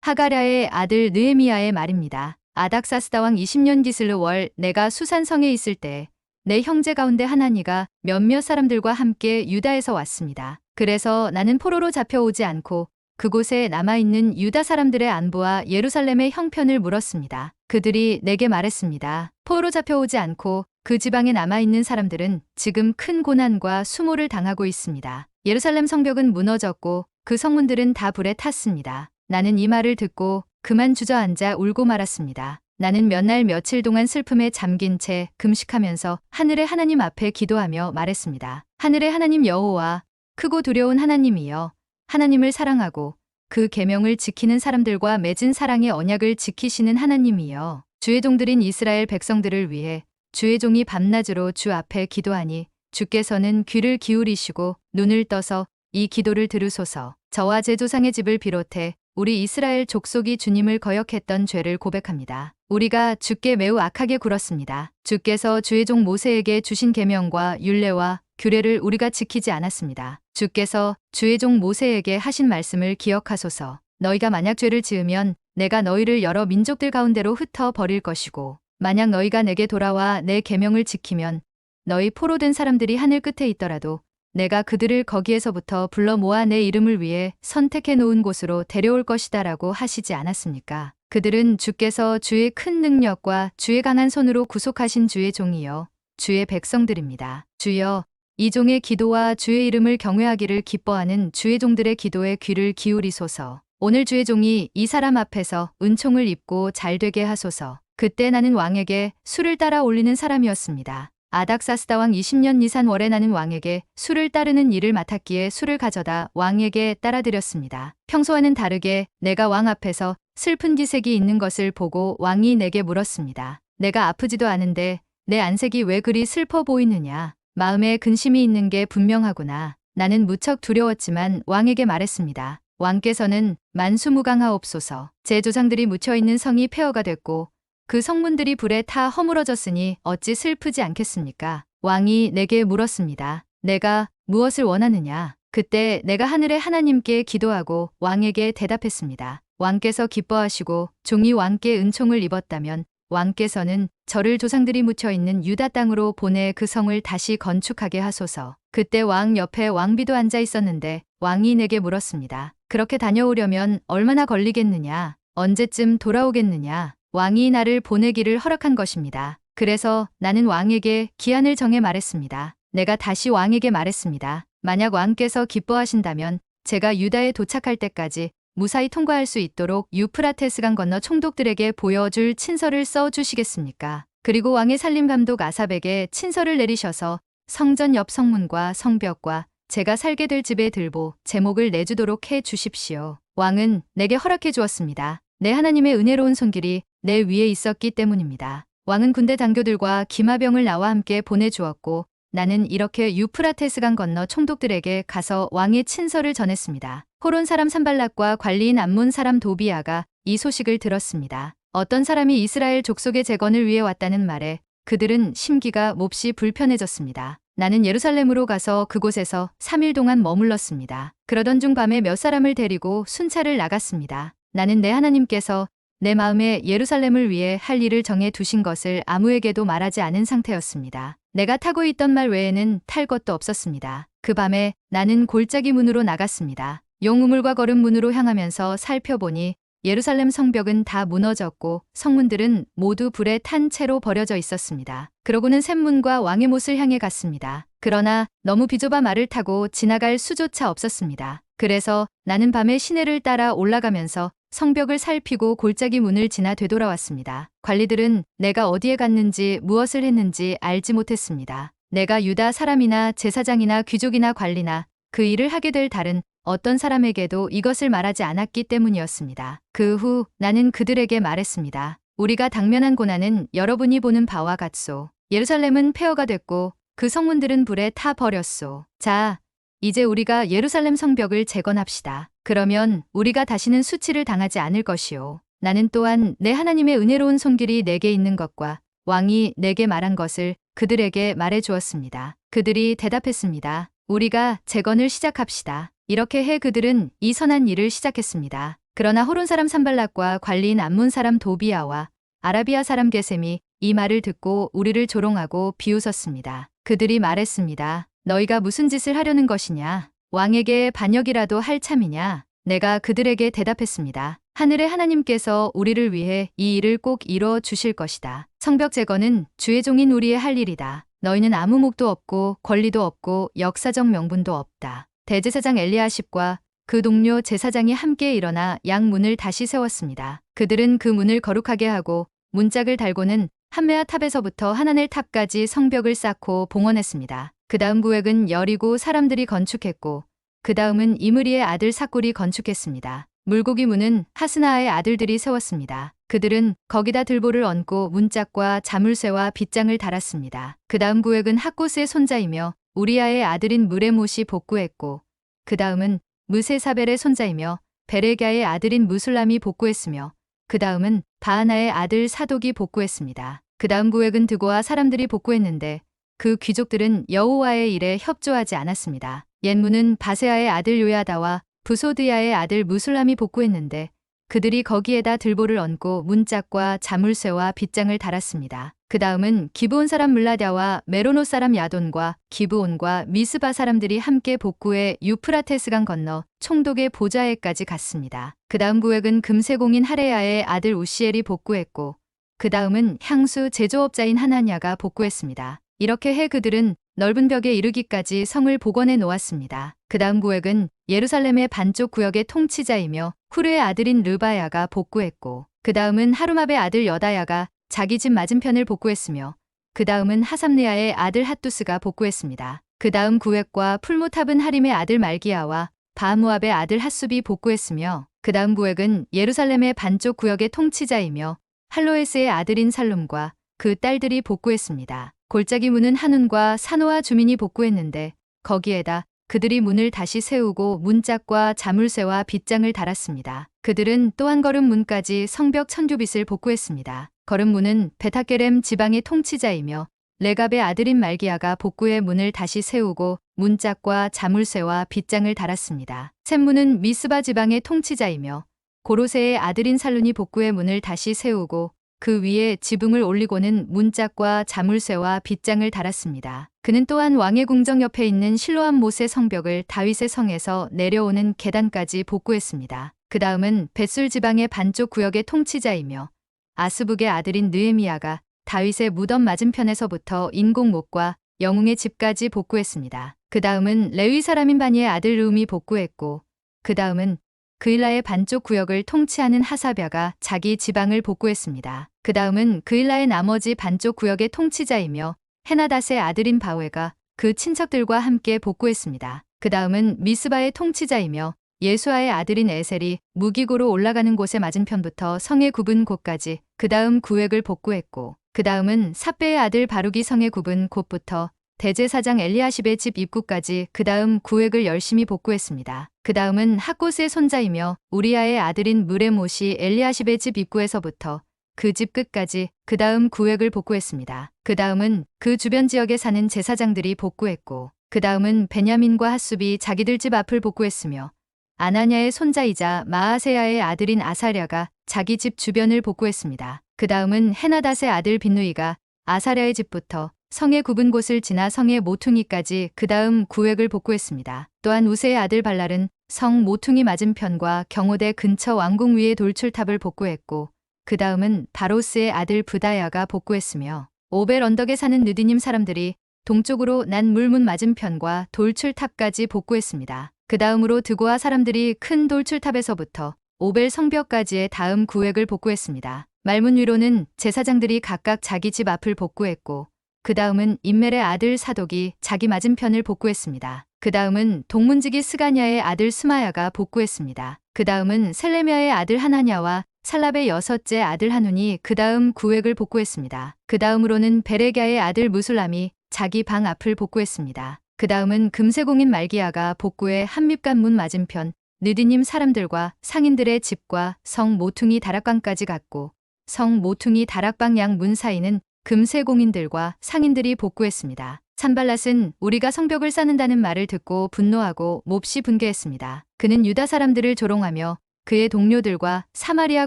하가랴의 아들 느헤미야의 말입니다. 아닥사스다 왕 20년 기슬르 월 내가 수산성에 있을 때 내 형제 가운데 하나니가 몇몇 사람들과 함께 유다에서 왔습니다. 그래서 나는 포로로 잡혀오지 않고 그곳에 남아있는 유다 사람들의 안부와 예루살렘의 형편을 물었습니다. 그들이 내게 말했습니다. 포로로 잡혀오지 않고 그 지방에 남아있는 사람들은 지금 큰 고난과 수모를 당하고 있습니다. 예루살렘 성벽은 무너졌고 그 성문들은 다 불에 탔습니다. 나는 이 말을 듣고 그만 주저앉아 울고 말았습니다. 나는 몇 날 며칠 동안 슬픔에 잠긴 채 금식하면서 하늘의 하나님 앞에 기도하며 말했습니다. 하늘의 하나님 여호와, 크고 두려운 하나님이여, 하나님을 사랑하고 그 계명을 지키는 사람들과 맺은 사랑의 언약을 지키시는 하나님이여, 주의 종들인 이스라엘 백성들을 위해 주의 종이 밤낮으로 주 앞에 기도하니 주께서는 귀를 기울이시고 눈을 떠서 이 기도를 들으소서. 저와 제 조상의 집을 비롯해 우리 이스라엘 족속이 주님을 거역했던 죄를 고백합니다. 우리가 주께 매우 악하게 굴었습니다. 주께서 주의 종 모세에게 주신 계명과 율례와 규례를 우리가 지키지 않았습니다. 주께서 주의 종 모세에게 하신 말씀을 기억하소서. 너희가 만약 죄를 지으면 내가 너희를 여러 민족들 가운데로 흩어 버릴 것이고, 만약 너희가 내게 돌아와 내 계명을 지키면 너희 포로된 사람들이 하늘 끝에 있더라도 내가 그들을 거기에서부터 불러 모아 내 이름을 위해 선택해 놓은 곳으로 데려올 것이다 라고 하시지 않았습니까? 그들은 주께서 주의 큰 능력과 주의 강한 손으로 구속하신 주의 종이요, 주의 백성들입니다. 주여, 이 종의 기도와 주의 이름을 경외하기를 기뻐하는 주의 종들의 기도에 귀를 기울이소서. 오늘 주의 종이 이 사람 앞에서 은총을 입고 잘되게 하소서. 그때 나는 왕에게 술을 따라 올리는 사람이었습니다. 아닥사스다 왕 20년 니산 월에 나는 왕에게 술을 따르는 일을 맡았기에 술을 가져다 왕에게 따라드렸습니다. 평소와는 다르게 내가 왕 앞에서 슬픈 기색이 있는 것을 보고 왕이 내게 물었습니다. 내가 아프지도 않은데 내 안색이 왜 그리 슬퍼 보이느냐? 마음에 근심이 있는 게 분명하구나. 나는 무척 두려웠지만 왕에게 말했습니다. 왕께서는 만수무강하옵소서. 제 조상들이 묻혀있는 성이 폐허가 됐고 그 성문들이 불에 타 허물어졌으니 어찌 슬프지 않겠습니까? 왕이 내게 물었습니다. 내가 무엇을 원하느냐? 그때 내가 하늘의 하나님께 기도하고 왕에게 대답했습니다. 왕께서 기뻐하시고 종이 왕께 은총을 입었다면 왕께서는 저를 조상들이 묻혀있는 유다 땅으로 보내 그 성을 다시 건축하게 하소서. 그때 왕 옆에 왕비도 앉아 있었는데 왕이 내게 물었습니다. 그렇게 다녀오려면 얼마나 걸리겠느냐? 언제쯤 돌아오겠느냐? 왕이 나를 보내기를 허락한 것입니다. 그래서 나는 왕에게 기한을 정해 말했습니다. 내가 다시 왕에게 말했습니다. 만약 왕께서 기뻐하신다면 제가 유다에 도착할 때까지 무사히 통과할 수 있도록 유프라테스강 건너 총독들에게 보여줄 친서를 써주시겠습니까? 그리고 왕의 살림감독 아삽에게 친서를 내리셔서 성전 옆 성문과 성벽과 제가 살게 될 집의 들보, 제목을 내주도록 해 주십시오. 왕은 내게 허락해 주었습니다. 내 하나님의 은혜로운 손길이 내 위에 있었기 때문입니다. 왕은 군대 장교들과 기마병을 나와 함께 보내주었고 나는 이렇게 유프라테스강 건너 총독들에게 가서 왕의 친서를 전했습니다. 호론 사람 산발락과 관리인 암몬 사람 도비아가 이 소식을 들었습니다. 어떤 사람이 이스라엘 족속의 재건을 위해 왔다는 말에 그들은 심기가 몹시 불편해졌습니다. 나는 예루살렘으로 가서 그곳에서 3일 동안 머물렀습니다. 그러던 중 밤에 몇 사람을 데리고 순찰을 나갔습니다. 나는 내 하나님께서 내 마음에 예루살렘을 위해 할 일을 정해 두신 것을 아무에게도 말하지 않은 상태였습니다. 내가 타고 있던 말 외에는 탈 것도 없었습니다. 그 밤에 나는 골짜기 문으로 나갔습니다. 용우물과 걸음 문으로 향하면서 살펴보니 예루살렘 성벽은 다 무너졌고 성문들은 모두 불에 탄 채로 버려져 있었습니다. 그러고는 샘문과 왕의 못을 향해 갔습니다. 그러나 너무 비좁아 말을 타고 지나갈 수조차 없었습니다. 그래서 나는 밤에 시내를 따라 올라가면서 성벽을 살피고 골짜기 문을 지나 되돌아왔습니다. 관리들은 내가 어디에 갔는지 무엇을 했는지 알지 못했습니다. 내가 유다 사람이나 제사장이나 귀족이나 관리나 그 일을 하게 될 다른 어떤 사람에게도 이것을 말하지 않았기 때문이었습니다. 그 후 나는 그들에게 말했습니다. 우리가 당면한 고난은 여러분이 보는 바와 같소. 예루살렘은 폐허가 됐고 그 성문들은 불에 타 버렸소. 자, 이제 우리가 예루살렘 성벽을 재건합시다. 그러면 우리가 다시는 수치를 당하지 않을 것이요. 나는 또한 내 하나님의 은혜로운 손길이 내게 있는 것과 왕이 내게 말한 것을 그들에게 말해 주었습니다. 그들이 대답했습니다. 우리가 재건을 시작합시다. 이렇게 해 그들은 이 선한 일을 시작했습니다. 그러나 호론 사람 산발락과 관리인 암몬 사람 도비아와 아라비아 사람 게셈이 이 말을 듣고 우리를 조롱하고 비웃었습니다. 그들이 말했습니다. 너희가 무슨 짓을 하려는 것이냐? 왕에게 반역이라도 할 참이냐? 내가 그들에게 대답했습니다. 하늘의 하나님께서 우리를 위해 이 일을 꼭 이뤄 주실 것이다. 성벽 제거는 주의 종인 우리의 할 일이다. 너희는 아무 목도 없고 권리도 없고 역사적 명분도 없다. 대제사장 엘리야십과 그 동료 제사장이 함께 일어나 양문을 다시 세웠습니다. 그들은 그 문을 거룩하게 하고 문짝을 달고는 한메아 탑에서부터 하나넬 탑까지 성벽을 쌓고 봉헌했습니다. 그 다음 구획은 여리고 사람들이 건축했고 그 다음은 이므리의 아들 삭골이 건축했습니다. 물고기 문은 하스나의 아들들이 세웠습니다. 그들은 거기다 들보를 얹고 문짝과 자물쇠와 빗장을 달았습니다. 그 다음 구획은 학고스의 손자이며 우리아의 아들인 무레못이 복구했고 그 다음은 무세사벨의 손자이며 베레갸의 아들인 무술람이 복구했으며 그 다음은 바하나의 아들 사독이 복구했습니다. 그 다음 구획은 드고와 사람들이 복구했는데 그 귀족들은 여호와의 일에 협조하지 않았습니다. 옛문은 바세아의 아들 요야다와 부소드야의 아들 무술람이 복구했는데 그들이 거기에다 들보를 얹고 문짝과 자물쇠와 빗장을 달았습니다. 그 다음은 기브온 사람 물라랴와 메로노 사람 야돈과 기브온과 미스바 사람들이 함께 복구해 유프라테스강 건너 총독의 보좌에까지 갔습니다. 그 다음 구획은 금세공인 하레야의 아들 우시엘이 복구했고 그 다음은 향수 제조업자인 하나냐가 복구했습니다. 이렇게 해 그들은 넓은 벽에 이르기까지 성을 복원해 놓았습니다. 그 다음 구획은 예루살렘의 반쪽 구역의 통치자이며 후르의 아들인 르바야가 복구했고 그 다음은 하루맙의 아들 여다야가 자기 집 맞은편을 복구했으며 그 다음은 하삼리아의 아들 핫두스가 복구했습니다. 그 다음 구획과 풀무탑은 하림의 아들 말기야와 바하무압의 아들 핫숲이 복구했으며 그 다음 구획은 예루살렘의 반쪽 구역의 통치자이며 할로에스의 아들인 살룸과 그 딸들이 복구했습니다. 골짜기 문은 한운과 사노아 주민이 복구했는데 거기에다 그들이 문을 다시 세우고 문짝과 자물쇠와 빗장을 달았습니다. 그들은 또 한 걸음 문까지 성벽 천규빗을 복구했습니다. 걸음문은 베타게렘 지방의 통치자이며 레갑의 아들인 말기야가 복구해 문을 다시 세우고 문짝과 자물쇠와 빗장을 달았습니다. 셋문은 미스바 지방의 통치자이며 고로세의 아들인 살룬이 복구해 문을 다시 세우고 그 위에 지붕을 올리고는 문짝과 자물쇠와 빗장을 달았습니다. 그는 또한 왕의 궁정 옆에 있는 실로암 못의 성벽을 다윗의 성에서 내려오는 계단까지 복구했습니다. 그 다음은 벳술 지방의 반쪽 구역의 통치자이며 아스북의 아들인 느헤미야가 다윗의 무덤 맞은편에서부터 인공목과 영웅의 집까지 복구했습니다. 그 다음은 레위 사람인 바니의 아들 르움이 복구했고 그 다음은 그일라의 반쪽 구역을 통치하는 하사랴가 자기 지방을 복구했습니다. 그 다음은 그일라의 나머지 반쪽 구역의 통치자이며 헤나닷의 아들인 바웨가 그 친척들과 함께 복구했습니다. 그 다음은 미스바의 통치자이며 예수아의 아들인 에셀이 무기고로 올라가는 곳의 맞은편부터 성에 굽은 곳까지 그 다음 구획을 복구했고 그 다음은 삿배의 아들 바룩이 성에 굽은 곳부터 대제사장 엘리야십의 집 입구까지 그 다음 구획을 열심히 복구했습니다. 그 다음은 학고스의 손자이며 우리아의 아들인 무레못이 엘리야십의 집 입구에서부터 그 집 끝까지 그 다음 구획을 복구했습니다. 그 다음은 그 주변 지역에 사는 제사장들이 복구했고 그 다음은 베냐민과 핫숲이 자기들 집 앞을 복구했으며 아나냐의 손자이자 마아세야의 아들인 아사랴가 자기 집 주변을 복구했습니다. 그 다음은 헤나닷의 아들 빈누이가 아사랴의 집부터 성의 굽은 곳을 지나 성의 모퉁이까지 그 다음 구획을 복구했습니다. 또한 우세의 아들 발랄은 성 모퉁이 맞은편과 경호대 근처 왕궁 위의 돌출탑을 복구했고 그 다음은 바로스의 아들 브다야가 복구했으며 오벨 언덕에 사는 느디님 사람들이 동쪽으로 난 물문 맞은편과 돌출탑까지 복구했습니다. 그 다음으로 드고아 사람들이 큰 돌출탑에서부터 오벨 성벽까지의 다음 구획을 복구했습니다. 말문 위로는 제사장들이 각각 자기 집 앞을 복구했고 그 다음은 임멜의 아들 사독이 자기 맞은편을 복구했습니다. 그 다음은 동문지기 스가냐의 아들 스마야가 복구했습니다. 그 다음은 셀레미아의 아들 하나냐와 살랍의 여섯째 아들 한운이 그 다음 구획을 복구했습니다. 그 다음으로는 베레갸의 아들 무술람이 자기 방 앞을 복구했습니다. 그 다음은 금세공인 말기야가 복구해 한밉간 문 맞은편 느디님 사람들과 상인들의 집과 성 모퉁이 다락방까지 갔고 성 모퉁이 다락방 양 문 사이는 금세공인들과 상인들이 복구했습니다. 산발랏은 우리가 성벽을 쌓는다는 말을 듣고 분노하고 몹시 분개했습니다. 그는 유다 사람들을 조롱하며 그의 동료들과 사마리아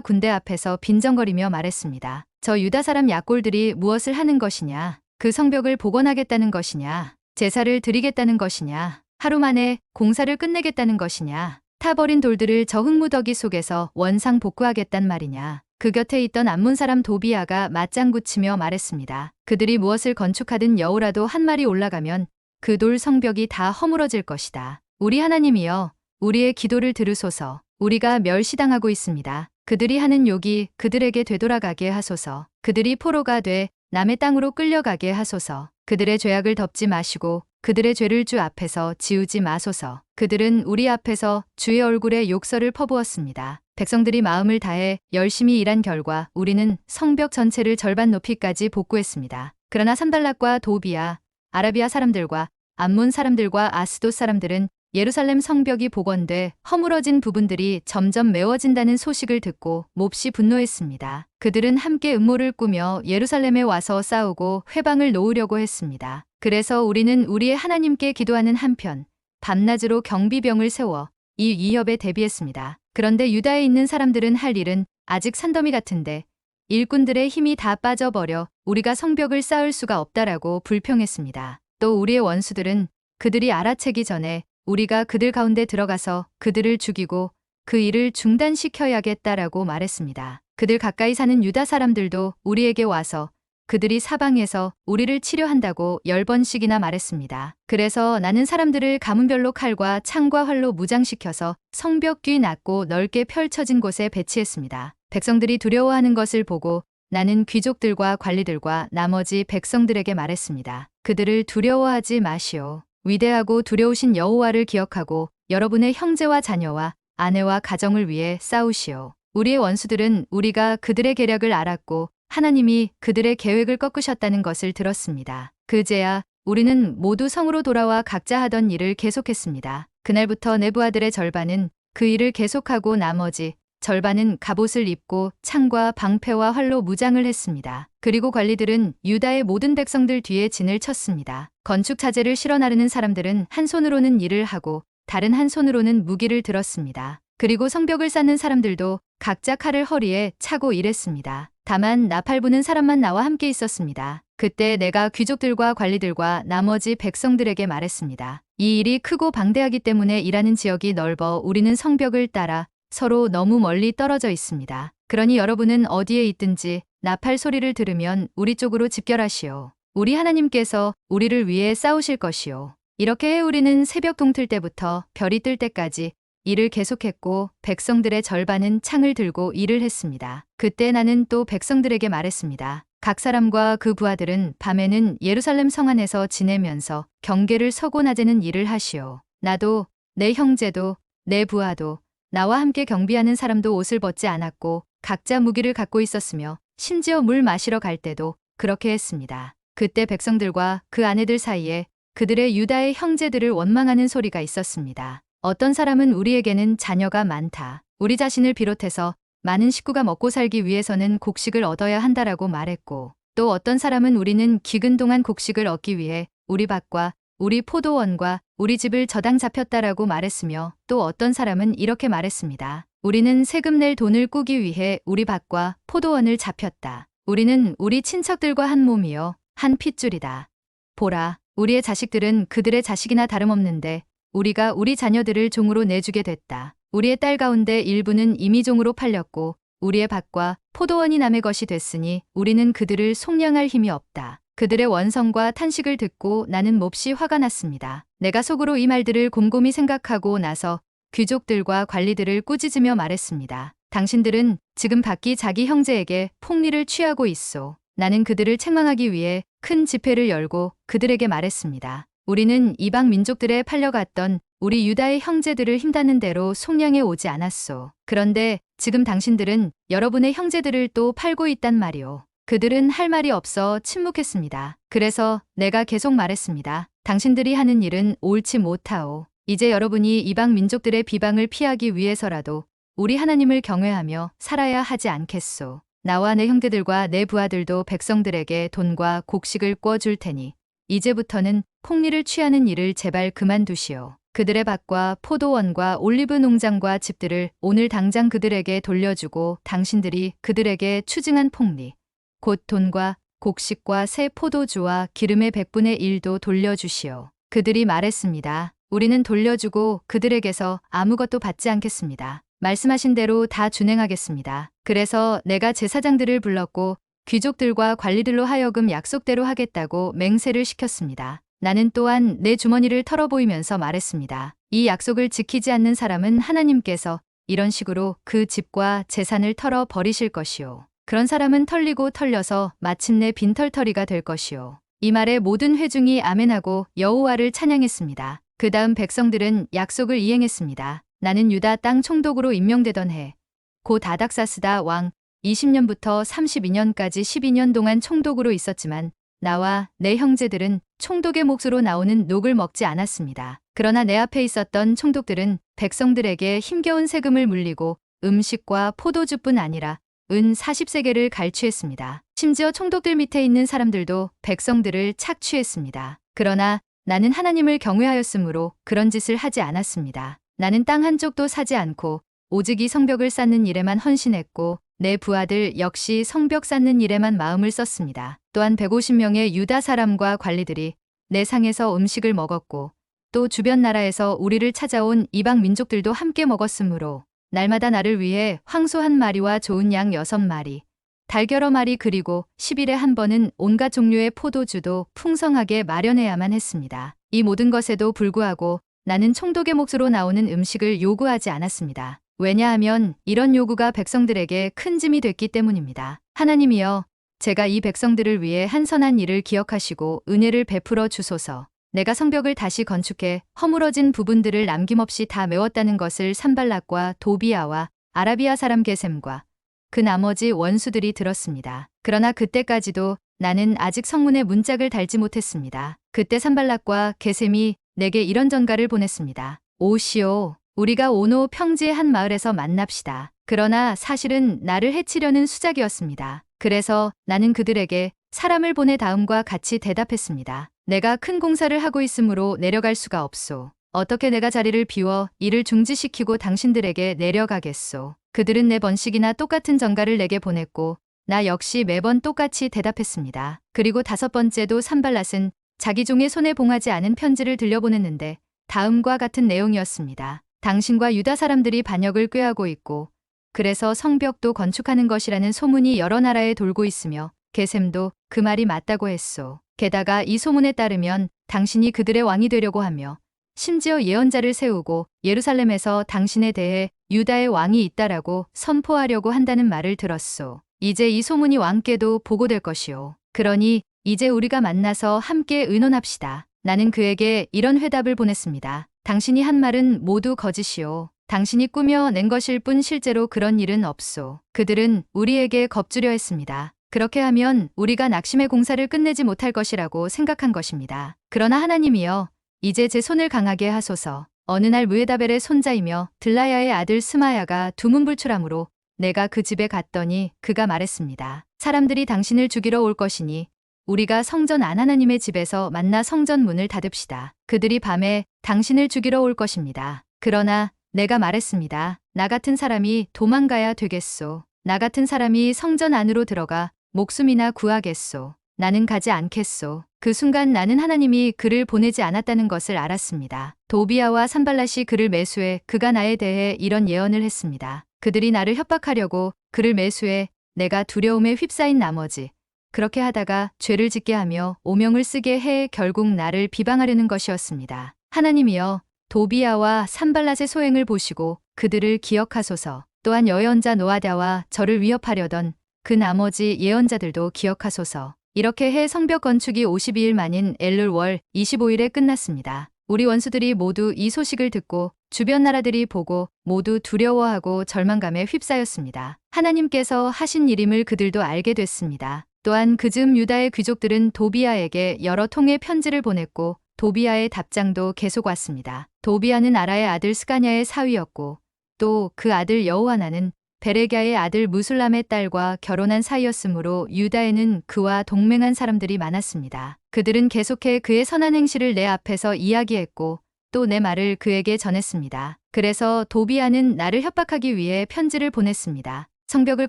군대 앞에서 빈정거리며 말했습니다. 저 유다 사람 약골들이 무엇을 하는 것이냐? 그 성벽을 복원하겠다는 것이냐? 제사를 드리겠다는 것이냐? 하루 만에 공사를 끝내겠다는 것이냐? 타버린 돌들을 저 흙무더기 속에서 원상 복구하겠단 말이냐? 그 곁에 있던 암몬 사람 도비아가 맞장구치며 말했습니다. 그들이 무엇을 건축하든 여호라도 한 말이 올라가면 그 돌 성벽이 다 허물어질 것이다. 우리 하나님이여, 우리의 기도를 들으소서. 우리가 멸시당하고 있습니다. 그들이 하는 욕이 그들에게 되돌아가게 하소서. 그들이 포로가 돼 남의 땅으로 끌려가게 하소서. 그들의 죄악을 덮지 마시고 그들의 죄를 주 앞에서 지우지 마소서. 그들은 우리 앞에서 주의 얼굴에 욕설을 퍼부었습니다. 백성들이 마음을 다해 열심히 일한 결과 우리는 성벽 전체를 절반 높이까지 복구했습니다. 그러나 산발락과 도비아, 아라비아 사람들과 암몬 사람들과 아스돗 사람들은 예루살렘 성벽이 복원돼 허물어진 부분들이 점점 메워진다는 소식을 듣고 몹시 분노했습니다. 그들은 함께 음모를 꾸며 예루살렘에 와서 싸우고 회방을 놓으려고 했습니다. 그래서 우리는 우리의 하나님께 기도하는 한편 밤낮으로 경비병을 세워 이 위협에 대비했습니다. 그런데 유다에 있는 사람들은 할 일은 아직 산더미 같은데 일꾼들의 힘이 다 빠져버려 우리가 성벽을 쌓을 수가 없다라고 불평했습니다. 또 우리의 원수들은 그들이 알아채기 전에 우리가 그들 가운데 들어가서 그들을 죽이고 그 일을 중단시켜야겠다라고 말했습니다. 그들 가까이 사는 유다 사람들도 우리에게 와서 그들이 사방에서 우리를 치료한다고 10번씩이나 말했습니다. 그래서 나는 사람들을 가문별로 칼과 창과 활로 무장시켜서 성벽 뒤 낮고 넓게 펼쳐진 곳에 배치했습니다. 백성들이 두려워하는 것을 보고 나는 귀족들과 관리들과 나머지 백성들에게 말했습니다. 그들을 두려워하지 마시오. 위대하고 두려우신 여호와를 기억하고 여러분의 형제와 자녀와 아내와 가정을 위해 싸우시오. 우리의 원수들은 우리가 그들의 계략을 알았고 하나님이 그들의 계획을 꺾으셨다는 것을 들었습니다. 그제야 우리는 모두 성으로 돌아와 각자 하던 일을 계속했습니다. 그날부터 내부아들의 절반은 그 일을 계속하고 나머지 절반은 갑옷을 입고 창과 방패와 활로 무장을 했습니다. 그리고 관리들은 유다의 모든 백성들 뒤에 진을 쳤습니다. 건축 자재를 실어 나르는 사람들은 한 손으로는 일을 하고 다른 한 손으로는 무기를 들었습니다. 그리고 성벽을 쌓는 사람들도 각자 칼을 허리에 차고 일했습니다. 다만 나팔 부는 사람만 나와 함께 있었습니다. 그때 내가 귀족들과 관리들과 나머지 백성들에게 말했습니다. 이 일이 크고 방대하기 때문에 일하는 지역이 넓어 우리는 성벽을 따라 서로 너무 멀리 떨어져 있습니다. 그러니 여러분은 어디에 있든지 나팔 소리를 들으면 우리 쪽으로 집결하시오. 우리 하나님께서 우리를 위해 싸우실 것이오. 이렇게 해 우리는 새벽 동틀 때부터 별이 뜰 때까지 일을 계속했고 백성들의 절반은 창을 들고 일을 했습니다. 그때 나는 또 백성들에게 말했습니다. 각 사람과 그 부하들은 밤에는 예루살렘 성 안에서 지내면서 경계를 서고 낮에는 일을 하시오. 나도 내 형제도 내 부하도 나와 함께 경비하는 사람도 옷을 벗지 않았고 각자 무기를 갖고 있었으며 심지어 물 마시러 갈 때도 그렇게 했습니다. 그때 백성들과 그 아내들 사이에 그들의 유다의 형제들을 원망하는 소리가 있었습니다. 어떤 사람은 우리에게는 자녀가 많다. 우리 자신을 비롯해서 많은 식구가 먹고 살기 위해서는 곡식을 얻어야 한다라고 말했고 또 어떤 사람은 우리는 기근 동안 곡식을 얻기 위해 우리 밭과 우리 포도원과 우리 집을 저당 잡혔다라고 말했으며 또 어떤 사람은 이렇게 말했습니다. 우리는 세금 낼 돈을 꾸기 위해 우리 밭과 포도원을 잡혔다. 우리는 우리 친척들과 한 몸이요 한 핏줄이다. 보라, 우리의 자식들은 그들의 자식이나 다름없는데 우리가 우리 자녀들을 종으로 내주게 됐다. 우리의 딸 가운데 일부는 이미 종으로 팔렸고 우리의 밭과 포도원이 남의 것이 됐으니 우리는 그들을 속량할 힘이 없다. 그들의 원성과 탄식을 듣고 나는 몹시 화가 났습니다. 내가 속으로 이 말들을 곰곰이 생각하고 나서 귀족들과 관리들을 꾸짖으며 말했습니다. 당신들은 지금 각기 자기 형제에게 폭리를 취하고 있소. 나는 그들을 책망하기 위해 큰 집회를 열고 그들에게 말했습니다. 우리는 이방 민족들에 팔려갔던 우리 유다의 형제들을 힘닿는 대로 속량해 오지 않았소. 그런데 지금 당신들은 여러분의 형제들을 또 팔고 있단 말이오. 그들은 할 말이 없어 침묵했습니다. 그래서 내가 계속 말했습니다. 당신들이 하는 일은 옳지 못하오. 이제 여러분이 이방 민족들의 비방을 피하기 위해서라도 우리 하나님을 경외하며 살아야 하지 않겠소. 나와 내 형제들과 내 부하들도 백성들에게 돈과 곡식을 꿔줄 테니 이제부터는 폭리를 취하는 일을 제발 그만두시오. 그들의 밭과 포도원과 올리브 농장과 집들을 오늘 당장 그들에게 돌려주고 당신들이 그들에게 추증한 폭리, 곧 돈과 곡식과 새 포도주와 기름의 100분의 1도 돌려주시오. 그들이 말했습니다. 우리는 돌려주고 그들에게서 아무것도 받지 않겠습니다. 말씀하신 대로 다 준행하겠습니다. 그래서 내가 제사장들을 불렀고 귀족들과 관리들로 하여금 약속대로 하겠다고 맹세를 시켰습니다. 나는 또한 내 주머니를 털어보이면서 말했습니다. 이 약속을 지키지 않는 사람은 하나님께서 이런 식으로 그 집과 재산을 털어 버리실 것이요. 그런 사람은 털리고 털려서 마침내 빈털터리가 될 것이요. 이 말에 모든 회중이 아멘하고 여호와를 찬양했습니다. 그 다음 백성들은 약속을 이행했습니다. 나는 유다 땅 총독으로 임명되던 해, 곧 아닥사스다 왕 20년부터 32년까지 12년 동안 총독으로 있었지만 나와 내 형제들은 총독의 몫으로 나오는 녹을 먹지 않았습니다. 그러나 내 앞에 있었던 총독들은 백성들에게 힘겨운 세금을 물리고 음식과 포도주뿐 아니라 은 40세겔을 갈취했습니다. 심지어 총독들 밑에 있는 사람들도 백성들을 착취했습니다. 그러나 나는 하나님을 경외하였으므로 그런 짓을 하지 않았습니다. 나는 땅 한쪽도 사지 않고 오직 이 성벽을 쌓는 일에만 헌신했고 내 부하들 역시 성벽 쌓는 일에만 마음을 썼습니다. 또한 150명의 유다 사람과 관리들이 내 상에서 음식을 먹었고 또 주변 나라에서 우리를 찾아온 이방 민족들도 함께 먹었으므로 날마다 나를 위해 황소 1마리와 좋은 양 6마리, 달 여러 마리 그리고 10일에 한 번은 온갖 종류의 포도주도 풍성하게 마련해야만 했습니다. 이 모든 것에도 불구하고 나는 총독의 몫으로 나오는 음식을 요구하지 않았습니다. 왜냐하면 이런 요구가 백성들에게 큰 짐이 됐기 때문입니다. 하나님이여, 제가 이 백성들을 위해 한 선한 일을 기억하시고 은혜를 베풀어 주소서. 내가 성벽을 다시 건축해 허물어진 부분들을 남김없이 다 메웠다는 것을 산발락과 도비아와 아라비아 사람 게셈과 그 나머지 원수들이 들었습니다. 그러나 그때까지도 나는 아직 성문에 문짝을 달지 못했습니다. 그때 산발락과 게셈이 내게 이런 전가를 보냈습니다. 오시오, 우리가 오노 평지의 한 마을에서 만납시다. 그러나 사실은 나를 해치려는 수작이었습니다. 그래서 나는 그들에게 사람을 보내 다음과 같이 대답했습니다. 내가 큰 공사를 하고 있으므로 내려갈 수가 없소. 어떻게 내가 자리를 비워 일을 중지시키고 당신들에게 내려가겠소. 그들은 내 번식이나 똑같은 전가를 내게 보냈고 나 역시 매번 똑같이 대답했습니다. 그리고 5번째도 산발랏은 자기 종의 손에 봉하지 않은 편지를 들려보냈는데 다음과 같은 내용이었습니다. 당신과 유다 사람들이 반역을 꾀하고 있고 그래서 성벽도 건축하는 것이라는 소문이 여러 나라에 돌고 있으며 게셈도 그 말이 맞다고 했소. 게다가 이 소문에 따르면 당신이 그들의 왕이 되려고 하며 심지어 예언자를 세우고 예루살렘에서 당신에 대해 유다의 왕이 있다라고 선포하려고 한다는 말을 들었소. 이제 이 소문이 왕께도 보고될 것이오. 그러니 이제 우리가 만나서 함께 의논합시다. 나는 그에게 이런 회답을 보냈습니다. 당신이 한 말은 모두 거짓이오. 당신이 꾸며낸 것일 뿐 실제로 그런 일은 없소. 그들은 우리에게 겁주려 했습니다. 그렇게 하면 우리가 낙심의 공사를 끝내지 못할 것이라고 생각한 것입니다. 그러나 하나님이여, 이제 제 손을 강하게 하소서. 어느 날 무에다벨의 손자이며 들라야의 아들 스마야가 두문불출함으로 내가 그 집에 갔더니 그가 말했습니다. 사람들이 당신을 죽이러 올 것이니 우리가 성전 안 하나님의 집에서 만나 성전 문을 닫읍시다. 그들이 밤에 당신을 죽이러 올 것입니다. 그러나 내가 말했습니다. 나 같은 사람이 도망가야 되겠소. 나 같은 사람이 성전 안으로 들어가 목숨이나 구하겠소. 나는 가지 않겠소. 그 순간 나는 하나님이 그를 보내지 않았다는 것을 알았습니다. 도비아와 산발랏이 그를 매수해 그가 나에 대해 이런 예언을 했습니다. 그들이 나를 협박하려고 그를 매수해 내가 두려움에 휩싸인 나머지 그렇게 하다가 죄를 짓게 하며 오명을 쓰게 해 결국 나를 비방하려는 것이었습니다. 하나님이여, 도비아와 산발랏의 소행을 보시고 그들을 기억하소서. 또한 여언자 노아다와 저를 위협하려던 그 나머지 예언자들도 기억하소서. 이렇게 해 성벽 건축이 52일 만인 엘룰 월 25일에 끝났습니다. 우리 원수들이 모두 이 소식을 듣고 주변 나라들이 보고 모두 두려워하고 절망감에 휩싸였습니다. 하나님께서 하신 일임을 그들도 알게 됐습니다. 또한 그즈음 유다의 귀족들은 도비아에게 여러 통의 편지를 보냈고 도비아의 답장도 계속 왔습니다. 도비아는 아라의 아들 스가냐의 사위였고 또 그 아들 여호하나는 베레갸의 아들 무술람의 딸과 결혼한 사이였으므로 유다에는 그와 동맹한 사람들이 많았습니다. 그들은 계속해 그의 선한 행실을 내 앞에서 이야기했고 또 내 말을 그에게 전했습니다. 그래서 도비아는 나를 협박하기 위해 편지를 보냈습니다. 성벽을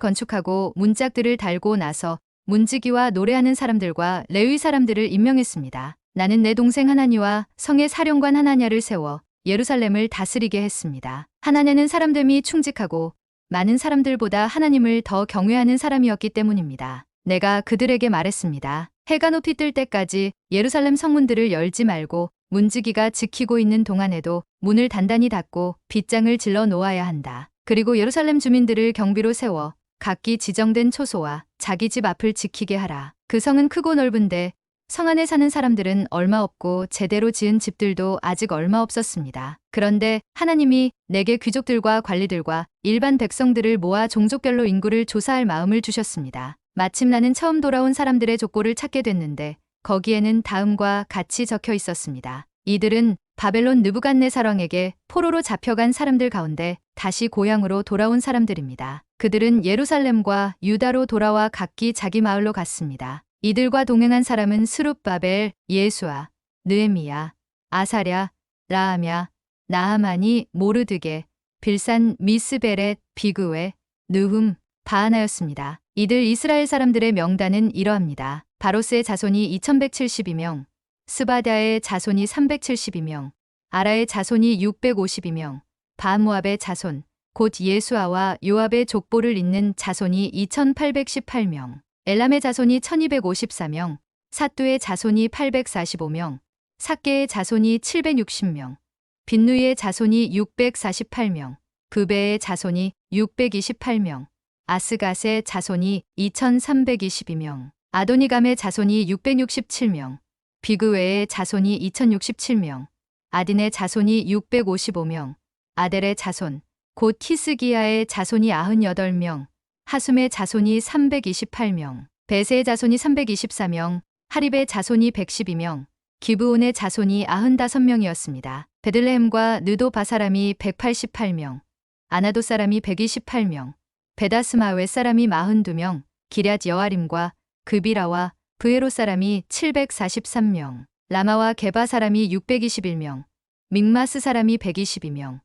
건축하고 문짝들을 달고 나서 문지기와 노래하는 사람들과 레위 사람들을 임명했습니다. 나는 내 동생 하나니와 성의 사령관 하나냐를 세워 예루살렘을 다스리게 했습니다. 하나냐는 사람됨이 충직하고 많은 사람들보다 하나님을 더 경외하는 사람이었기 때문입니다. 내가 그들에게 말했습니다. 해가 높이 뜰 때까지 예루살렘 성문들을 열지 말고 문지기가 지키고 있는 동안에도 문을 단단히 닫고 빗장을 질러 놓아야 한다. 그리고 예루살렘 주민들을 경비로 세워 각기 지정된 초소와 자기 집 앞을 지키게 하라. 그 성은 크고 넓은데 성 안에 사는 사람들은 얼마 없고 제대로 지은 집들도 아직 얼마 없었습니다. 그런데 하나님이 내게 귀족들과 관리들과 일반 백성들을 모아 종족별로 인구를 조사할 마음을 주셨습니다. 마침 나는 처음 돌아온 사람들의 족보를 찾게 됐는데 거기에는 다음과 같이 적혀 있었습니다. 이들은 바벨론 느부갓네살 왕에게 포로로 잡혀간 사람들 가운데 다시 고향으로 돌아온 사람들입니다. 그들은 예루살렘과 유다로 돌아와 각기 자기 마을로 갔습니다. 이들과 동행한 사람은 스룹바벨, 예수아, 느헤미야, 아사랴, 라하냐, 나하마니, 모르드게, 빌산, 미스베렛, 비그웨, 느훔, 바하나였습니다. 이들 이스라엘 사람들의 명단은 이러합니다. 바로스의 자손이 2172명, 스바다의 자손이 372명, 아라의 자손이 652명, 바모압의 자손, 곧 예수아와 요압의 족보를 잇는 자손이 2818명, 엘람의 자손이 1254명, 삿두의 자손이 845명, 삭개의 자손이 760명, 빈누이의 자손이 648명, 부베의 자손이 628명, 아스갓의 자손이 2322명, 아도니감의 자손이 667명, 비그웨의 자손이 2067명, 아딘의 자손이 655명, 아델의 자손, 곧 히스기야의 자손이 98명, 하숨의 자손이 328명, 베세의 자손이 324명, 하립의 자손이 112명, 기브온의 자손이 95명이었습니다. 베들레헴과 느도바 사람이 188명, 아나도 사람이 128명, 베다스마웨 사람이 42명, 기럇 여아림과 그비라와 브에로 사람이 743명, 라마와 게바 사람이 621명, 믹마스 사람이 122명,